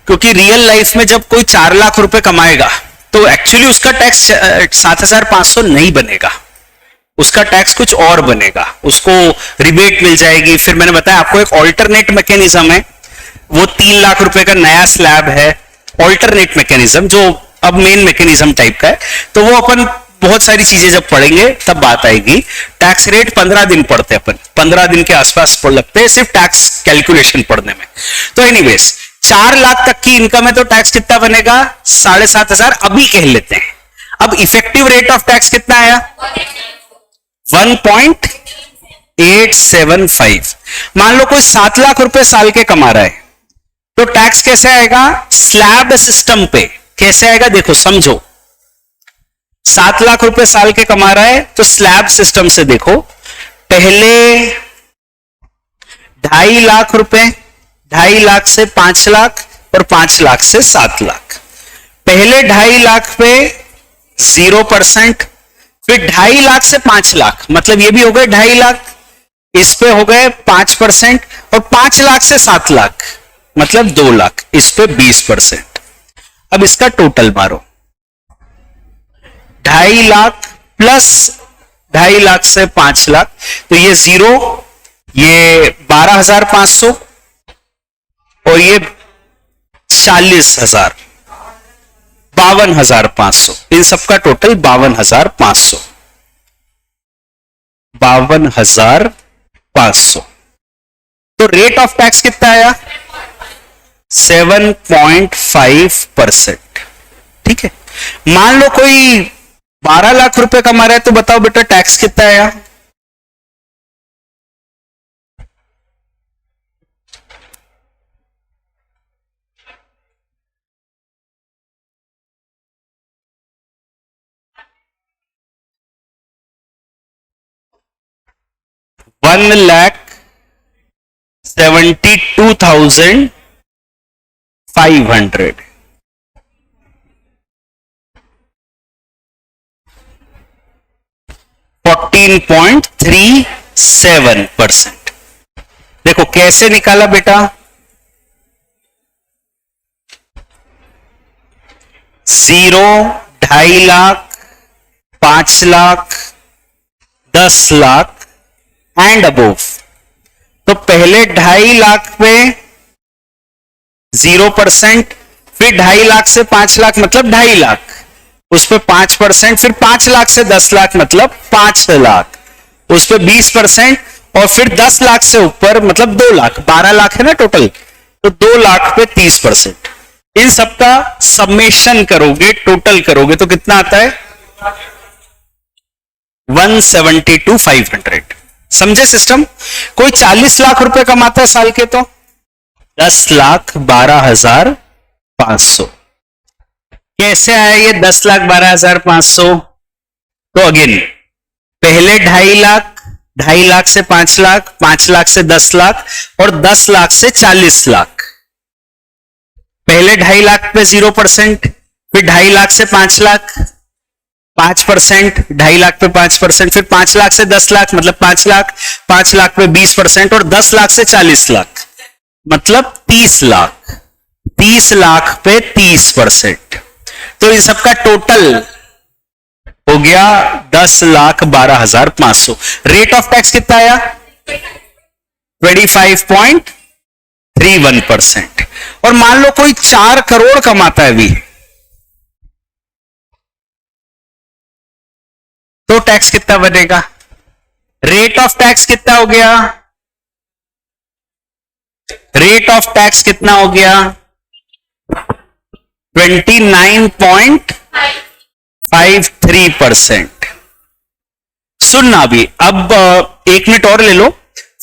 Speaker 1: क्योंकि रियल लाइफ में जब कोई 4 लाख रुपए कमाएगा तो एक्चुअली उसका टैक्स 7,500 नहीं बनेगा, उसका टैक्स कुछ और बनेगा, उसको रिबेट मिल जाएगी। फिर मैंने बताया आपको एक ऑल्टरनेट मैकेनिज्म है, वो 3 लाख रुपए का नया स्लैब है, ऑल्टरनेट मैकेनिज्म, जो अब मेन मैकेनिज्म टाइप का है। तो वो अपन बहुत सारी चीजें जब पढ़ेंगे तब बात आएगी। टैक्स रेट 15 दिन पढ़ते अपन, 15 दिन के आसपास लगते हैं सिर्फ टैक्स कैलकुलेशन पढ़ने में। तो एनीवेज 4 लाख तक की इनकम है तो टैक्स कितना बनेगा, 7,500 अभी कह लेते हैं। अब इफेक्टिव रेट ऑफ टैक्स कितना आया, 1.875। मान लो कोई 7 लाख रुपए साल के कमा रहा है तो टैक्स कैसे आएगा, स्लैब सिस्टम पे कैसे आएगा, देखो समझो। 7 लाख रुपए साल के कमा रहा है तो स्लैब सिस्टम से देखो, पहले 2.5 लाख रुपए, 2.5 लाख से 5 लाख और 5 लाख से 7 लाख। पहले 2.5 लाख पे 0%, फिर 2.5 लाख से 5 लाख, मतलब ये भी हो गए 2.5 लाख, इस पे हो गए 5%, और 5 लाख से 7 लाख मतलब 2 लाख, इस पे 20%। अब इसका टोटल मारो, 2.5 लाख प्लस 2.5 लाख से 5 लाख, तो ये 0, ये 12,500 और ये 40,000, 52,500, इन सबका टोटल 52,500, 52,500। तो रेट ऑफ टैक्स कितना आया, 7.5%। ठीक है। मान लो कोई 12 लाख रुपए कमा रहा है तो बताओ बेटा टैक्स कितना आया, $1,72,500। 14.37%। देखो कैसे निकाला बेटा, 0, 2.5 लाख, 5 लाख, 10 लाख एंड अबोव। तो पहले 2.5 लाख पे 0%, फिर 2.5 लाख से 5 लाख मतलब 2.5 लाख, उस पे 5%, फिर 5 लाख से 10 लाख मतलब 5 लाख, उस पे 20%, और फिर 10 लाख से ऊपर मतलब 2 लाख, 12 लाख है ना टोटल, तो 2 लाख पे 30%। इन सबका समेशन करोगे, टोटल करोगे तो कितना आता है, 172,500। समझे सिस्टम। कोई 40 लाख रुपए कमाता है साल के तो 10,12,500। कैसे आया ये 10,12,500, तो अगेन पहले 2.5 लाख, 2.5 लाख से 5 लाख, 5 लाख से 10 लाख और 10 लाख से 40 लाख। पहले 2.5 लाख पे 0%, फिर 2.5 लाख से 5 लाख 5%, 2.5 लाख पे 5%, फिर 5 लाख से 10 लाख मतलब 5 लाख, 5 लाख पे 20% और 10 लाख से 40 लाख मतलब 30 लाख, 30 लाख पे 30%। तो इन सबका टोटल हो गया 10,12,500। रेट ऑफ टैक्स कितना आया, 25.31%। और मान लो कोई 4 करोड़ कमाता है अभी, तो टैक्स कितना बनेगा, रेट ऑफ टैक्स कितना हो गया, रेट ऑफ टैक्स कितना हो गया? 29.53%। सुनना अभी, अब 1 मिनट और ले लो,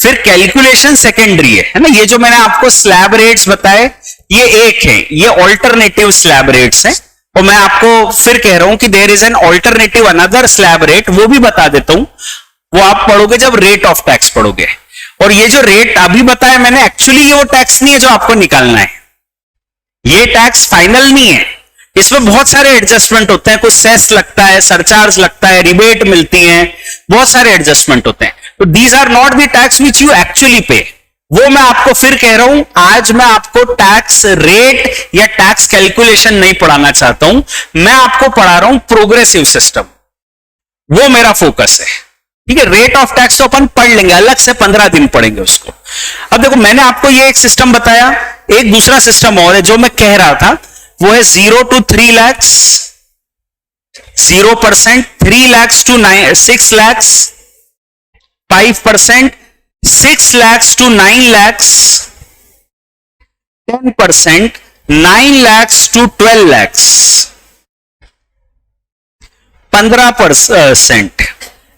Speaker 1: फिर कैलकुलेशन सेकेंडरी है ना। ये जो मैंने आपको स्लैब रेट्स बताए, ये एक है, ये ऑल्टरनेटिव स्लैब रेट्स है। और मैं आपको फिर कह रहा हूं कि there is an alternative another slab rate, वो भी बता देता हूं। वो आप पढ़ोगे जब रेट ऑफ टैक्स पढ़ोगे। और ये जो रेट अभी बताया मैंने, एक्चुअली ये वो टैक्स नहीं है जो आपको निकालना है। ये टैक्स फाइनल नहीं है, इसमें बहुत सारे एडजस्टमेंट होते हैं। कुछ सेस लगता है, सरचार्ज लगता है, रिबेट मिलती है, बहुत सारे एडजस्टमेंट होते हैं। तो these are not the tax which you actually pay. वो मैं आपको फिर कह रहा हूं, आज मैं आपको टैक्स रेट या टैक्स कैलकुलेशन नहीं पढ़ाना चाहता हूं, मैं आपको पढ़ा रहा हूं प्रोग्रेसिव सिस्टम। वो मेरा फोकस है, ठीक है। रेट ऑफ टैक्स तो अपन पढ़ लेंगे, अलग से 15 दिन पढ़ेंगे उसको। अब देखो, मैंने आपको ये एक सिस्टम बताया, एक दूसरा सिस्टम और है जो मैं कह रहा था, वो है 0 to 3 lakhs, 0%, 3 lakhs to 6 lakhs, 5%, 6 lakhs to 9 lakhs, 10%, 9 lakhs to 12 lakhs, 15%,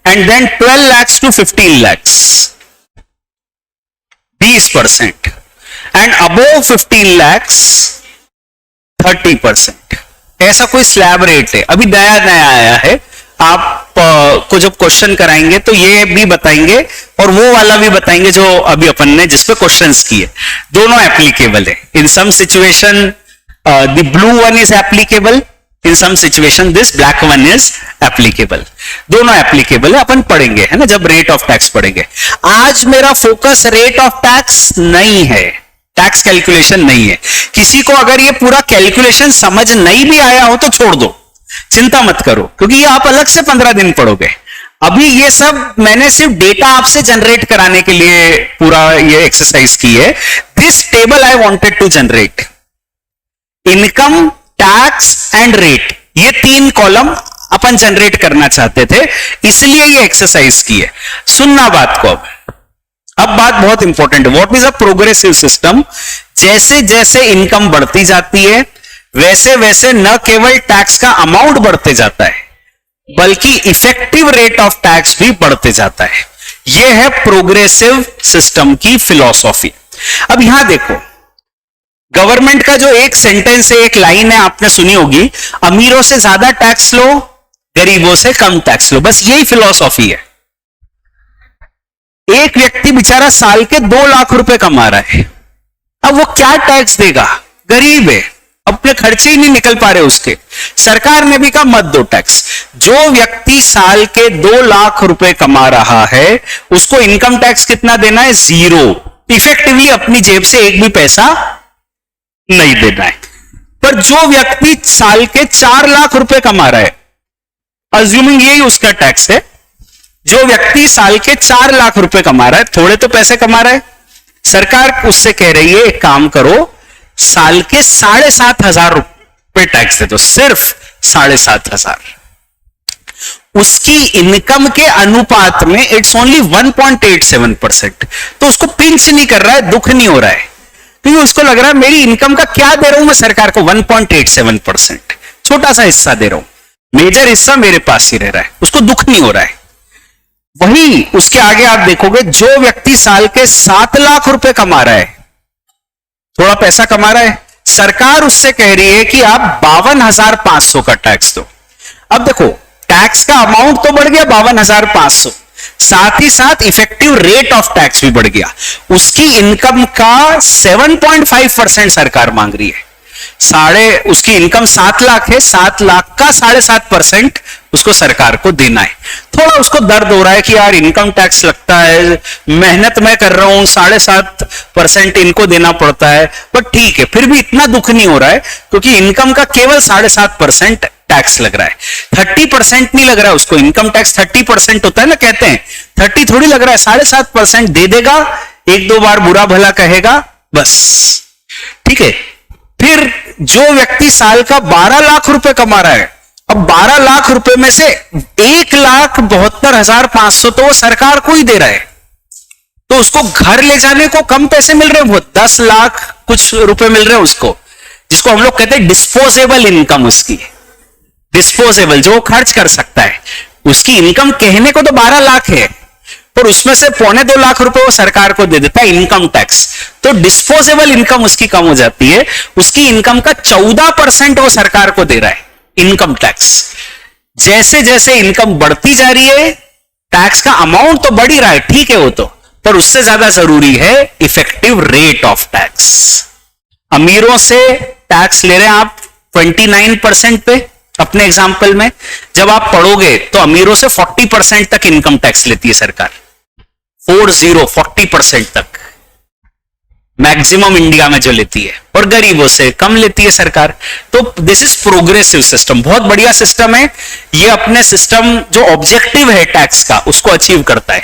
Speaker 1: and then 12 lakhs to 15 lakhs, 20%, and above 15 lakhs 30%। ऐसा कोई स्लैब रेट है, अभी नया नया आया है। आप को जब क्वेश्चन कराएंगे तो ये भी बताएंगे और वो वाला भी बताएंगे जो अभी अपन ने जिस पे क्वेश्चंस किए। दोनों एप्लीकेबल है। In some situation the blue one is applicable, in some situation this black one is applicable. दोनों एप्लीकेबल है, अपन पढ़ेंगे है ना जब रेट ऑफ टैक्स पढ़ेंगे। आज मेरा फोकस रेट ऑफ टैक्स नहीं है, टैक्स कैलकुलेशन नहीं है। किसी को अगर ये पूरा कैलकुलेशन समझ नहीं भी आया हो तो छोड़ दो, चिंता मत करो, क्योंकि ये आप अलग से 15 दिन पढ़ोगे। अभी ये सब मैंने सिर्फ डेटा आपसे जनरेट कराने के लिए पूरा ये एक्सरसाइज की है। This table I wanted to generate income, tax and rate, ये 3 कॉलम अपन जनरेट करना चाहते थे, इसलिए ये एक्सरसाइज की है। सुनना बात को, अब बात बहुत इंपॉर्टेंट है। What is a progressive system? जैसे जैसे इनकम बढ़ती जाती है वैसे वैसे न केवल टैक्स का अमाउंट बढ़ते जाता है, बल्कि इफेक्टिव रेट ऑफ टैक्स भी बढ़ते जाता है। यह है प्रोग्रेसिव सिस्टम की फिलॉसफी। अब यहां देखो, गवर्नमेंट का जो एक सेंटेंस है, एक लाइन है, आपने सुनी होगी, अमीरों से ज्यादा टैक्स लो, गरीबों से कम टैक्स लो। बस यही फिलॉसफी है। एक व्यक्ति बेचारा साल के 2 लाख रुपए कमा रहा है, अब वो क्या टैक्स देगा? गरीब है, अपने खर्चे ही नहीं निकल पा रहे उसके। सरकार ने भी कहा मत दो टैक्स। जो व्यक्ति साल के 2 लाख रुपए कमा रहा है उसको इनकम टैक्स कितना देना है? 0। इफेक्टिवली अपनी जेब से एक भी पैसा नहीं देना है। पर जो व्यक्ति साल के 4 लाख रुपए कमा रहा है, अज्यूमिंग यही उसका टैक्स है, जो व्यक्ति साल के 4 लाख रुपए कमा रहा है, थोड़े तो पैसे कमा रहा है, सरकार उससे कह रही है एक काम करो, साल के 7,500 रुपए टैक्स दे दो, सिर्फ 7,500। उसकी इनकम के अनुपात में इट्स ओनली 1.87%। तो उसको पिंच नहीं कर रहा है, दुख नहीं हो रहा है, क्योंकि उसको लग रहा है मेरी इनकम का क्या दे रहा हूं मैं सरकार को, 1.87%, छोटा सा हिस्सा दे रहा हूं, मेजर हिस्सा मेरे पास ही रह रहा है, उसको दुख नहीं हो रहा है। वही उसके आगे आप देखोगे, जो व्यक्ति साल के 7 लाख रुपए कमा रहा है, थोड़ा पैसा कमा रहा है, सरकार उससे कह रही है कि आप 52,500 का टैक्स दो। अब देखो, टैक्स का अमाउंट तो बढ़ गया 52,500, साथ ही साथ इफेक्टिव रेट ऑफ टैक्स भी बढ़ गया। उसकी इनकम का 7.5% सरकार मांग रही है। उसकी इनकम 7 लाख है, 7 लाख का 7.5% उसको सरकार को देना है। थोड़ा उसको दर्द हो रहा है कि यार इनकम टैक्स लगता है, मेहनत मैं कर रहा हूं, 7.5% इनको देना पड़ता है, बट ठीक है, फिर भी इतना दुख नहीं हो रहा है क्योंकि इनकम का केवल 7.5% टैक्स लग रहा है। 30% नहीं लग रहा है उसको। इनकम टैक्स 30% होता है ना, कहते हैं 30 थोड़ी लग रहा है, 7.5% दे देगा, 1-2 बार बुरा भला कहेगा, बस ठीक है। फिर जो व्यक्ति साल का 12 लाख रुपए कमा रहा है, अब 12 लाख रुपए में से 1,72,500 तो वो सरकार को ही दे रहा है, तो उसको घर ले जाने को कम पैसे मिल रहे हैं, वो 10 लाख कुछ रुपए मिल रहे हैं उसको, जिसको हम लोग कहते हैं डिस्पोजेबल इनकम। उसकी डिस्पोजेबल, जो खर्च कर सकता है, उसकी इनकम कहने को तो 12 लाख है, पर उसमें से 2.25 लाख रुपए वो सरकार को दे देता है इनकम टैक्स। तो डिस्पोजेबल इनकम उसकी कम हो जाती है, उसकी इनकम का 14% वो सरकार को दे रहा है इनकम टैक्स। जैसे जैसे इनकम बढ़ती जा रही है, टैक्स का अमाउंट तो बढ़ ही रहा है, ठीक है वो तो, पर उससे ज्यादा जरूरी है इफेक्टिव रेट ऑफ टैक्स। अमीरों से टैक्स ले रहे हैं आप 29% पे अपने एग्जाम्पल में, जब आप पढ़ोगे तो अमीरों से 40% तक इनकम टैक्स लेती है सरकार, 40% तक मैक्सिमम इंडिया में जो लेती है, और गरीबों से कम लेती है सरकार। तो दिस इज प्रोग्रेसिव सिस्टम, बहुत बढ़िया सिस्टम है ये। अपने सिस्टम जो ऑब्जेक्टिव है टैक्स का, उसको अचीव करता है।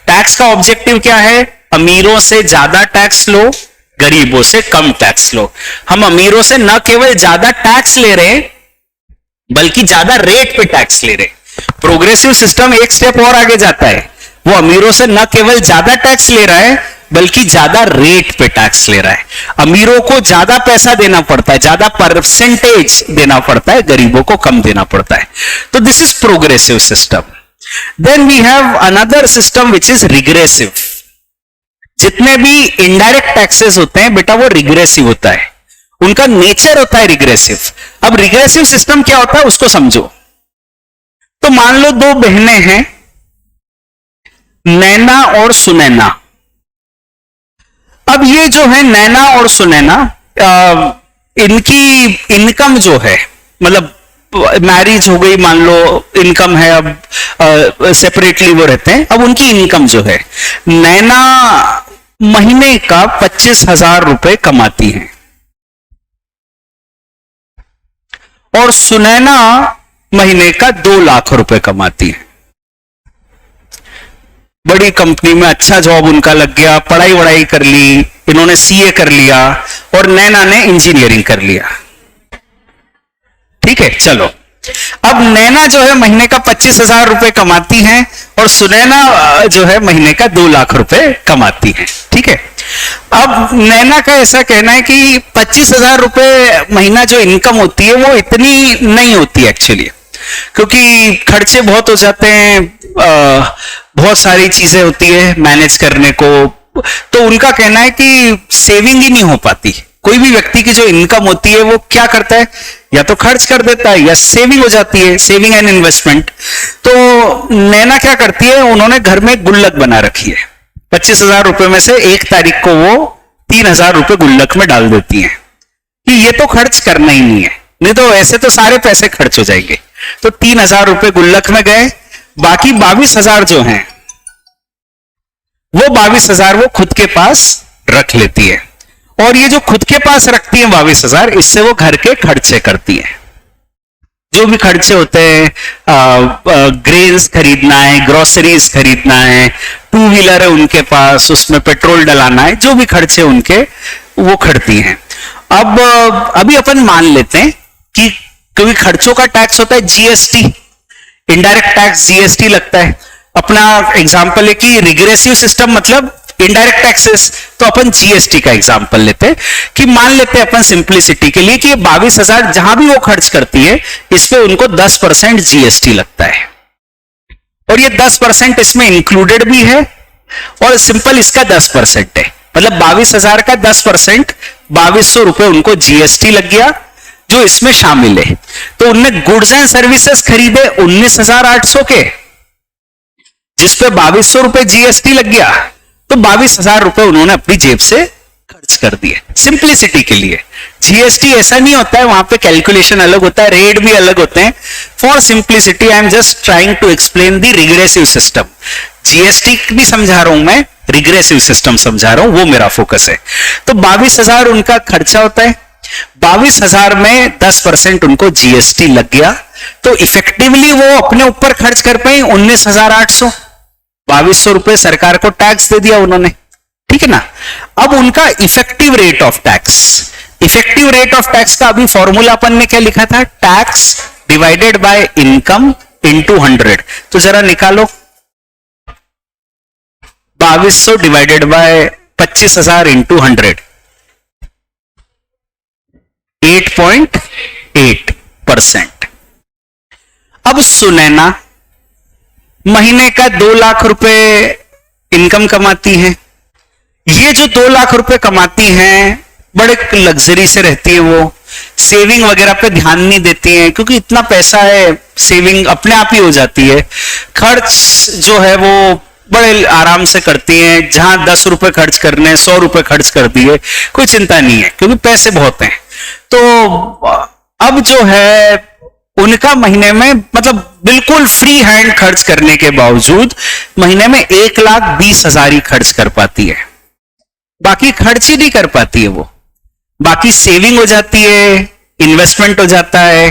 Speaker 1: टैक्स का ऑब्जेक्टिव क्या है? अमीरों से ज्यादा टैक्स लो, गरीबों से कम टैक्स लो। हम अमीरों से न केवल ज्यादा टैक्स ले रहे हैं, बल्कि ज्यादा रेट पे टैक्स ले रहे हैं। प्रोग्रेसिव सिस्टम एक स्टेप और आगे जाता है, वो अमीरों से न केवल ज्यादा टैक्स ले रहा है, बल्कि ज्यादा रेट पे टैक्स ले रहा है। अमीरों को ज्यादा पैसा देना पड़ता है, ज्यादा परसेंटेज देना पड़ता है, गरीबों को कम देना पड़ता है। तो this is progressive system. Then we have another system which is regressive. जितने भी इनडायरेक्ट टैक्सेस होते हैं बेटा, वो रिग्रेसिव होता है, उनका नेचर होता है रिग्रेसिव। अब रिग्रेसिव सिस्टम क्या होता है उसको समझो। तो मान लो दो बहनें हैं, नैना और सुनैना। अब ये जो है नैना और सुनैना, इनकी इनकम जो है, मतलब मैरिज हो गई मान लो, इनकम है, अब सेपरेटली वो रहते हैं। अब उनकी इनकम जो है, नैना महीने का 25,000 रुपए कमाती है और सुनैना महीने का 2 लाख रुपए कमाती है। बड़ी कंपनी में अच्छा जॉब उनका लग गया, पढ़ाई वढ़ाई कर ली, इन्होंने सीए कर लिया और नैना ने इंजीनियरिंग कर लिया। ठीक है, चलो। अब नैना जो है महीने का 25,000 रुपए कमाती है और सुनैना जो है महीने का 2 लाख रुपए कमाती है। ठीक है, अब नैना का ऐसा कहना है कि 25,000 रुपए महीना जो इनकम होती है वो इतनी नहीं होती एक्चुअली, क्योंकि खर्चे बहुत हो जाते हैं, बहुत सारी चीजें होती है मैनेज करने को। तो उनका कहना है कि सेविंग ही नहीं हो पाती। कोई भी व्यक्ति की जो इनकम होती है वो क्या करता है, या तो खर्च कर देता है या सेविंग हो जाती है, सेविंग एंड इन्वेस्टमेंट। तो नैना क्या करती है, उन्होंने घर में गुल्लक बना रखी है। 25,000 रुपए में से 1 तारीख को वो 3,000 रुपए गुल्लक में डाल देती है कि ये तो खर्च करना ही नहीं है, नहीं तो ऐसे तो सारे पैसे खर्च हो जाएंगे। तो 3,000 रुपए गुल्लक में गए, बाकी 22,000 जो हैं वो 22,000 वो खुद के पास रख लेती है। और ये जो खुद के पास रखती है 22,000, इससे वो घर के खर्चे करती है। जो भी खर्चे होते हैं, ग्रेन्स खरीदना है, ग्रोसरीज खरीदना है, 2 व्हीलर है उनके पास, उसमें पेट्रोल डलाना है, जो भी खर्चे उनके वो करती हैं। अब अभी अपन मान लेते हैं कि क्योंकि खर्चों का टैक्स होता है जीएसटी, इनडायरेक्ट टैक्स जीएसटी लगता है। अपना एग्जांपल है कि रिग्रेसिव सिस्टम मतलब इनडायरेक्ट टैक्सेस, तो अपन जीएसटी का एग्जांपल लेते हैं कि मान लेते हैं अपन सिंप्लिसिटी के लिए कि 22,000 जहां भी वो खर्च करती है, इस पे उनको 10% जीएसटी लगता है। और ये 10% इसमें इंक्लूडेड भी है और सिंपल इसका 10% है, मतलब 22,000 का 10%, 2,200 रुपए उनको जीएसटी लग गया जो इसमें शामिल है। तो उनने गुड्स एंड सर्विसेज खरीदे 19,800 के, जिसपे 2,200 रुपए जीएसटी लग गया, तो 22,000 रुपए उन्होंने अपनी जेब से खर्च कर दिए। सिंप्लिसिटी के लिए जीएसटी ऐसा नहीं होता है, वहां पे कैलकुलेशन अलग होता है, रेट भी अलग होते हैं। For simplicity I am just trying to explain the regressive system. GST भी समझा रहा हूं मैं, रिग्रेसिव सिस्टम समझा रहा हूं, वो मेरा फोकस है। तो 22,000 उनका खर्चा होता है, 22,000 में 10% उनको जीएसटी लग गया, तो इफेक्टिवली वो अपने ऊपर खर्च कर पाए 19,800, 2,200 रुपए सरकार को टैक्स दे दिया उन्होंने। ठीक है ना। अब उनका effective rate of tax, effective rate of tax का अभी फॉर्मूला अपन ने क्या लिखा था, tax divided by income into 100। तो जरा निकालो, 2200 डिवाइडेड बाय 25,000 इंटू 100, 8.8%। अब सुनैना महीने का 2 लाख रुपए इनकम कमाती हैं। ये जो 2 लाख रुपए कमाती हैं, बड़े लग्जरी से रहती है, वो सेविंग वगैरह पे ध्यान नहीं देती हैं, क्योंकि इतना पैसा है, सेविंग अपने आप ही हो जाती है। खर्च जो है वो बड़े आराम से करती हैं, जहां 10 रुपए खर्च करने 100 रुपए खर्च कर दिए, कोई चिंता नहीं है, क्योंकि पैसे बहुत हैं। तो अब जो है उनका महीने में, मतलब बिल्कुल फ्री हैंड खर्च करने के बावजूद महीने में 1,20,000 ही खर्च कर पाती है, बाकी खर्च ही नहीं कर पाती है वो। बाकी सेविंग हो जाती है, इन्वेस्टमेंट हो जाता है,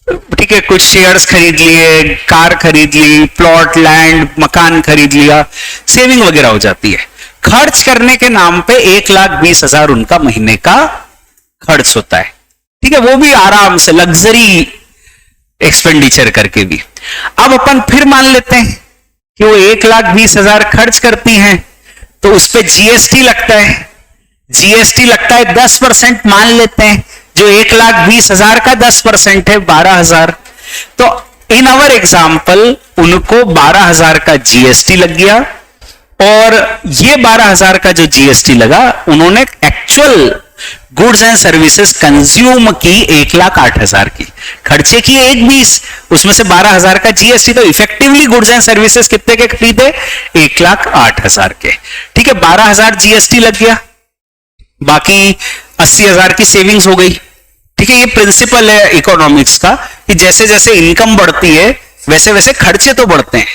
Speaker 1: ठीक है, कुछ शेयर्स खरीद लिए, कार खरीद ली, प्लॉट लैंड मकान खरीद लिया, सेविंग वगैरह हो जाती है। खर्च करने के नाम पे 1,20,000 उनका महीने का खर्च होता है, ठीक है, वो भी आराम से लग्जरी एक्सपेंडिचर करके भी। अब अपन फिर मान लेते हैं कि वो 1,20,000 खर्च करती हैं, तो उस पर जीएसटी लगता है, जीएसटी लगता है 10% मान लेते हैं, जो 1,20,000 का 10% है 12,000। तो इन अवर एग्जाम्पल उनको 12,000 का जीएसटी लग गया, और ये 12,000 का जो जीएसटी लगा, उन्होंने actual goods and services consume की 1,08,000 की, खर्चे की 1,20,000, उसमें से 12,000 का जीएसटी, तो इफेक्टिवली गुड्स एंड सर्विसेज कितने के खरीदे? 1,08,000 के, ठीक है। 12,000 जीएसटी लग गया, बाकी 80,000 की सेविंग्स हो गई, ठीक है। ये प्रिंसिपल है इकोनॉमिक्स का कि जैसे जैसे इनकम बढ़ती है वैसे वैसे खर्चे तो बढ़ते हैं,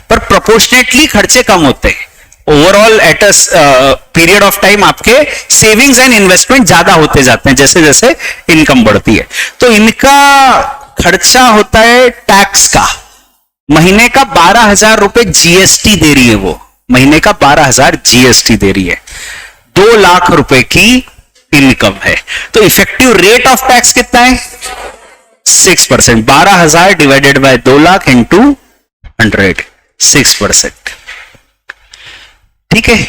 Speaker 1: पर प्रोपोर्शनेटली खर्चे कम होते हैं। Overall at a period of time आपके सेविंग्स एंड इन्वेस्टमेंट ज्यादा होते जाते हैं जैसे जैसे इनकम बढ़ती है। तो इनका खर्चा होता है टैक्स का, महीने का 12,000 रुपए जीएसटी दे रही है वो, महीने का 12,000 जीएसटी दे रही है, 2 लाख रुपए की इनकम है। तो इफेक्टिव रेट ऑफ टैक्स कितना है? 6%। 12,000 डिवाइडेड बाय 2 लाख इंटू 100, 6%, ठीक है।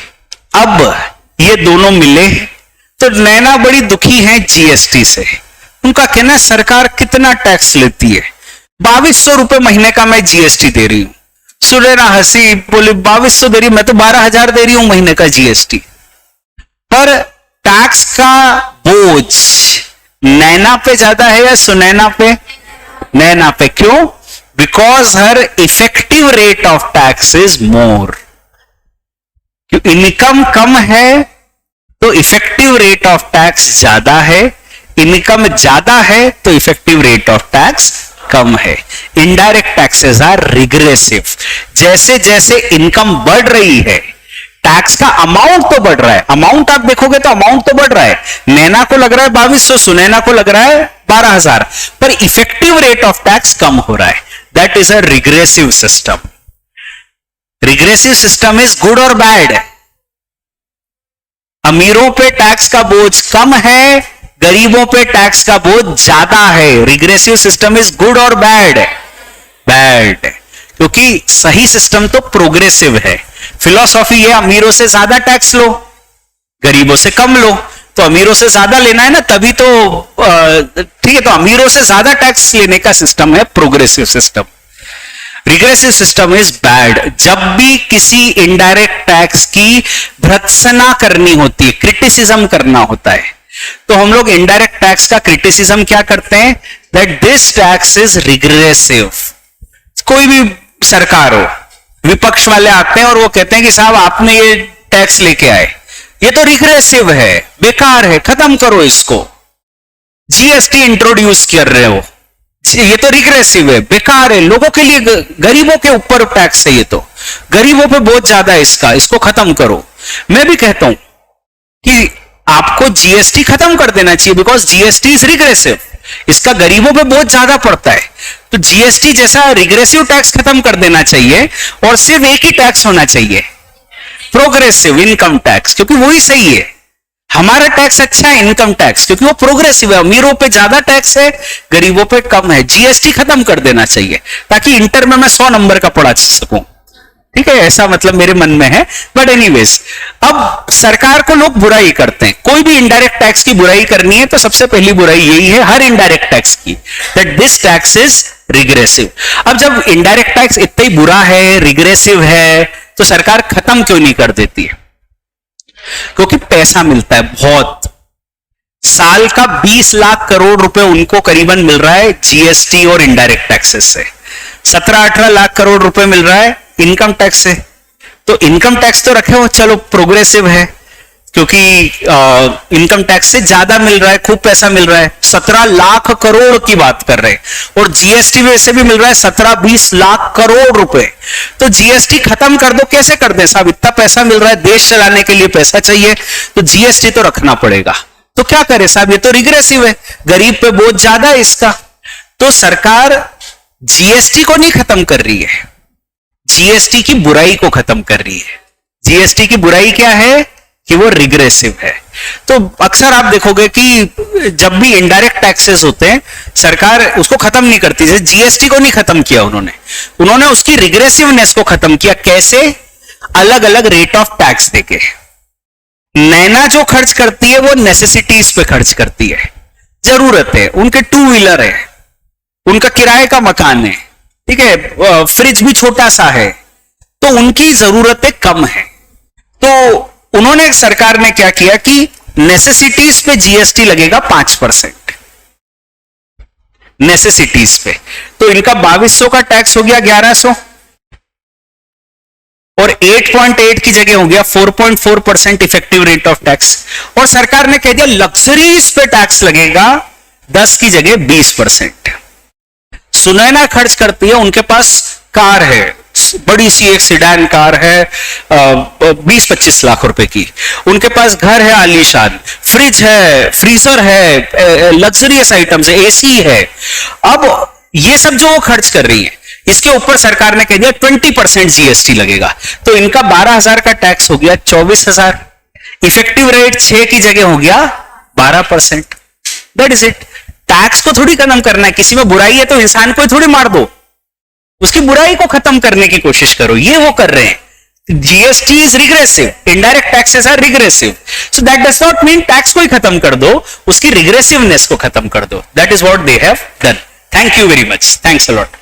Speaker 1: अब ये दोनों मिले तो नैना बड़ी दुखी है जीएसटी से। उनका कहना है सरकार कितना टैक्स लेती है, 2,200 रुपए महीने का मैं जीएसटी दे रही हूं। सुनैना हंसी, बोली 2,200 दे रही हूं, मैं तो 12,000 दे रही हूं महीने का जीएसटी। पर टैक्स का बोझ नैना पे ज्यादा है या सुनैना पे? नैना पे। क्यों? Because her effective rate of tax is more. Income कम है तो इफेक्टिव रेट ऑफ टैक्स ज्यादा है, इनकम ज्यादा है तो इफेक्टिव रेट ऑफ टैक्स कम है। Indirect taxes are regressive. जैसे जैसे इनकम बढ़ रही है टैक्स का अमाउंट तो बढ़ रहा है, अमाउंट आप देखोगे तो अमाउंट तो बढ़ रहा है। नैना को लग रहा है 2,200, सुनैना को लग रहा है 12,000, पर इफेक्टिव रेट ऑफ टैक्स कम हो रहा है। That is a regressive system. Regressive system is good और बैड? अमीरों पे टैक्स का बोझ कम है, गरीबों पे टैक्स का बोझ ज्यादा है। रिग्रेसिव सिस्टम इज गुड और बैड? बैड, क्योंकि सही सिस्टम तो प्रोग्रेसिव है। फिलॉसफी है अमीरों से ज्यादा टैक्स लो, गरीबों से कम लो। तो अमीरों से ज्यादा लेना है ना, तभी तो ठीक है। तो अमीरों से ज्यादा टैक्स लेने का सिस्टम है progressive system. Regressive system is bad. जब भी किसी इनडायरेक्ट टैक्स की भर्त्सना करनी होती है, क्रिटिसिज्म करना होता है, तो हम लोग इनडायरेक्ट टैक्स का क्रिटिसिज्म क्या करते हैं? That this tax is regressive. कोई भी सरकार हो, विपक्ष वाले आते हैं और वो कहते हैं कि साहब आपने ये टैक्स लेके आए, ये तो रिग्रेसिव है, बेकार है, खत्म करो इसको। जीएसटी इंट्रोड्यूस कर रहे हो, ये तो रिग्रेसिव है, बेकार है, लोगों के लिए, गरीबों के ऊपर टैक्स है, ये तो गरीबों पे बहुत ज्यादा है, इसको खत्म करो। मैं भी कहता हूं कि आपको जीएसटी खत्म कर देना चाहिए, बिकॉज जीएसटी इज रिग्रेसिव, इसका गरीबों पे बहुत ज्यादा पड़ता है। तो जीएसटी जैसा रिग्रेसिव टैक्स खत्म कर देना चाहिए, और सिर्फ एक ही टैक्स होना चाहिए, प्रोग्रेसिव इनकम टैक्स, क्योंकि वही सही है। हमारा टैक्स अच्छा है इनकम टैक्स, क्योंकि वो प्रोग्रेसिव है, अमीरों पे ज्यादा टैक्स है, गरीबों पे कम है। जीएसटी खत्म कर देना चाहिए ताकि इंटर में मैं 100 नंबर का पढ़ा सकूं। ठीक है, ऐसा मतलब मेरे मन में है। बट एनीवेज, अब सरकार को लोग बुराई करते हैं। कोई भी इनडायरेक्ट टैक्स की बुराई करनी है तो सबसे पहली बुराई यही है हर इनडायरेक्ट टैक्स की, that this tax is regressive. अब जब इनडायरेक्ट टैक्स इतना ही बुरा है, रिग्रेसिव है, तो सरकार खत्म क्यों नहीं कर देती है? क्योंकि पैसा मिलता है बहुत। साल का 20 लाख करोड़ रुपए उनको करीबन मिल रहा है जीएसटी और इनडायरेक्ट टैक्सेस से। 17-18 लाख करोड़ रुपए मिल रहा है इनकम टैक्स से। तो इनकम टैक्स तो रखे हो, चलो प्रोग्रेसिव है, क्योंकि इनकम टैक्स से ज्यादा मिल रहा है, खूब पैसा मिल रहा है। 17 लाख करोड़ की बात कर रहे हैं, और जीएसटी वैसे भी मिल रहा है 17-20 लाख करोड़ रुपए। तो जीएसटी खत्म कर दो, कैसे कर दें साहब? इतना पैसा मिल रहा है, देश चलाने के लिए पैसा चाहिए, तो जीएसटी तो रखना पड़ेगा। तो क्या करे साहब, ये तो रिग्रेसिव है, गरीब पे बोझ ज्यादा है इसका। तो सरकार जीएसटी को नहीं खत्म कर रही है, जीएसटी की बुराई को खत्म कर रही है। जीएसटी की बुराई क्या है कि वो रिग्रेसिव है। तो अक्सर आप देखोगे कि जब भी इनडायरेक्ट टैक्सेस होते हैं, सरकार उसको खत्म नहीं करती। जैसे जीएसटी को नहीं खत्म किया उन्होंने उसकी रिग्रेसिवनेस को खत्म किया। कैसे? अलग अलग रेट ऑफ टैक्स देके। नैना जो खर्च करती है वो नेसेसिटीज पे खर्च करती है, जरूरत है, उनके 2 व्हीलर है, उनका किराए का मकान है, ठीक है, फ्रिज भी छोटा सा है, तो उनकी जरूरतें कम है। तो उन्होंने, सरकार ने क्या किया कि नेसेसिटीज पे जीएसटी लगेगा 5%, नेसेसिटीज पे। तो इनका 2200 का टैक्स हो गया 1100, और 8.8 की जगह हो गया 4.4% इफेक्टिव रेट ऑफ टैक्स। और सरकार ने कह दिया लग्जरीज पे टैक्स लगेगा 10 की जगह 20%। सुनैना खर्च करती है, उनके पास कार है, बड़ी सी एक सिडान कार है 20-25 लाख रुपए की, उनके पास घर है आलीशान, फ्रिज है, फ्रीजर है, लग्जरियस आइटम्स है, एसी है। अब ये सब जो वो खर्च कर रही है, इसके ऊपर सरकार ने कह दिया 20% जीएसटी लगेगा। तो इनका 12,000 का टैक्स हो गया 24,000, इफेक्टिव रेट 6 की जगह हो गया 12%। That is it. टैक्स को थोड़ी खत्म करना है, किसी में बुराई है तो इंसान को थोड़ी मार दो, उसकी बुराई को खत्म करने की कोशिश करो। ये वो कर रहे हैं। GST is regressive, indirect taxes are regressive, so that does not mean tax को ही खत्म कर दो, उसकी रिग्रेसिवनेस को खत्म कर दो। That is what they have done. Thank you very much, thanks a lot.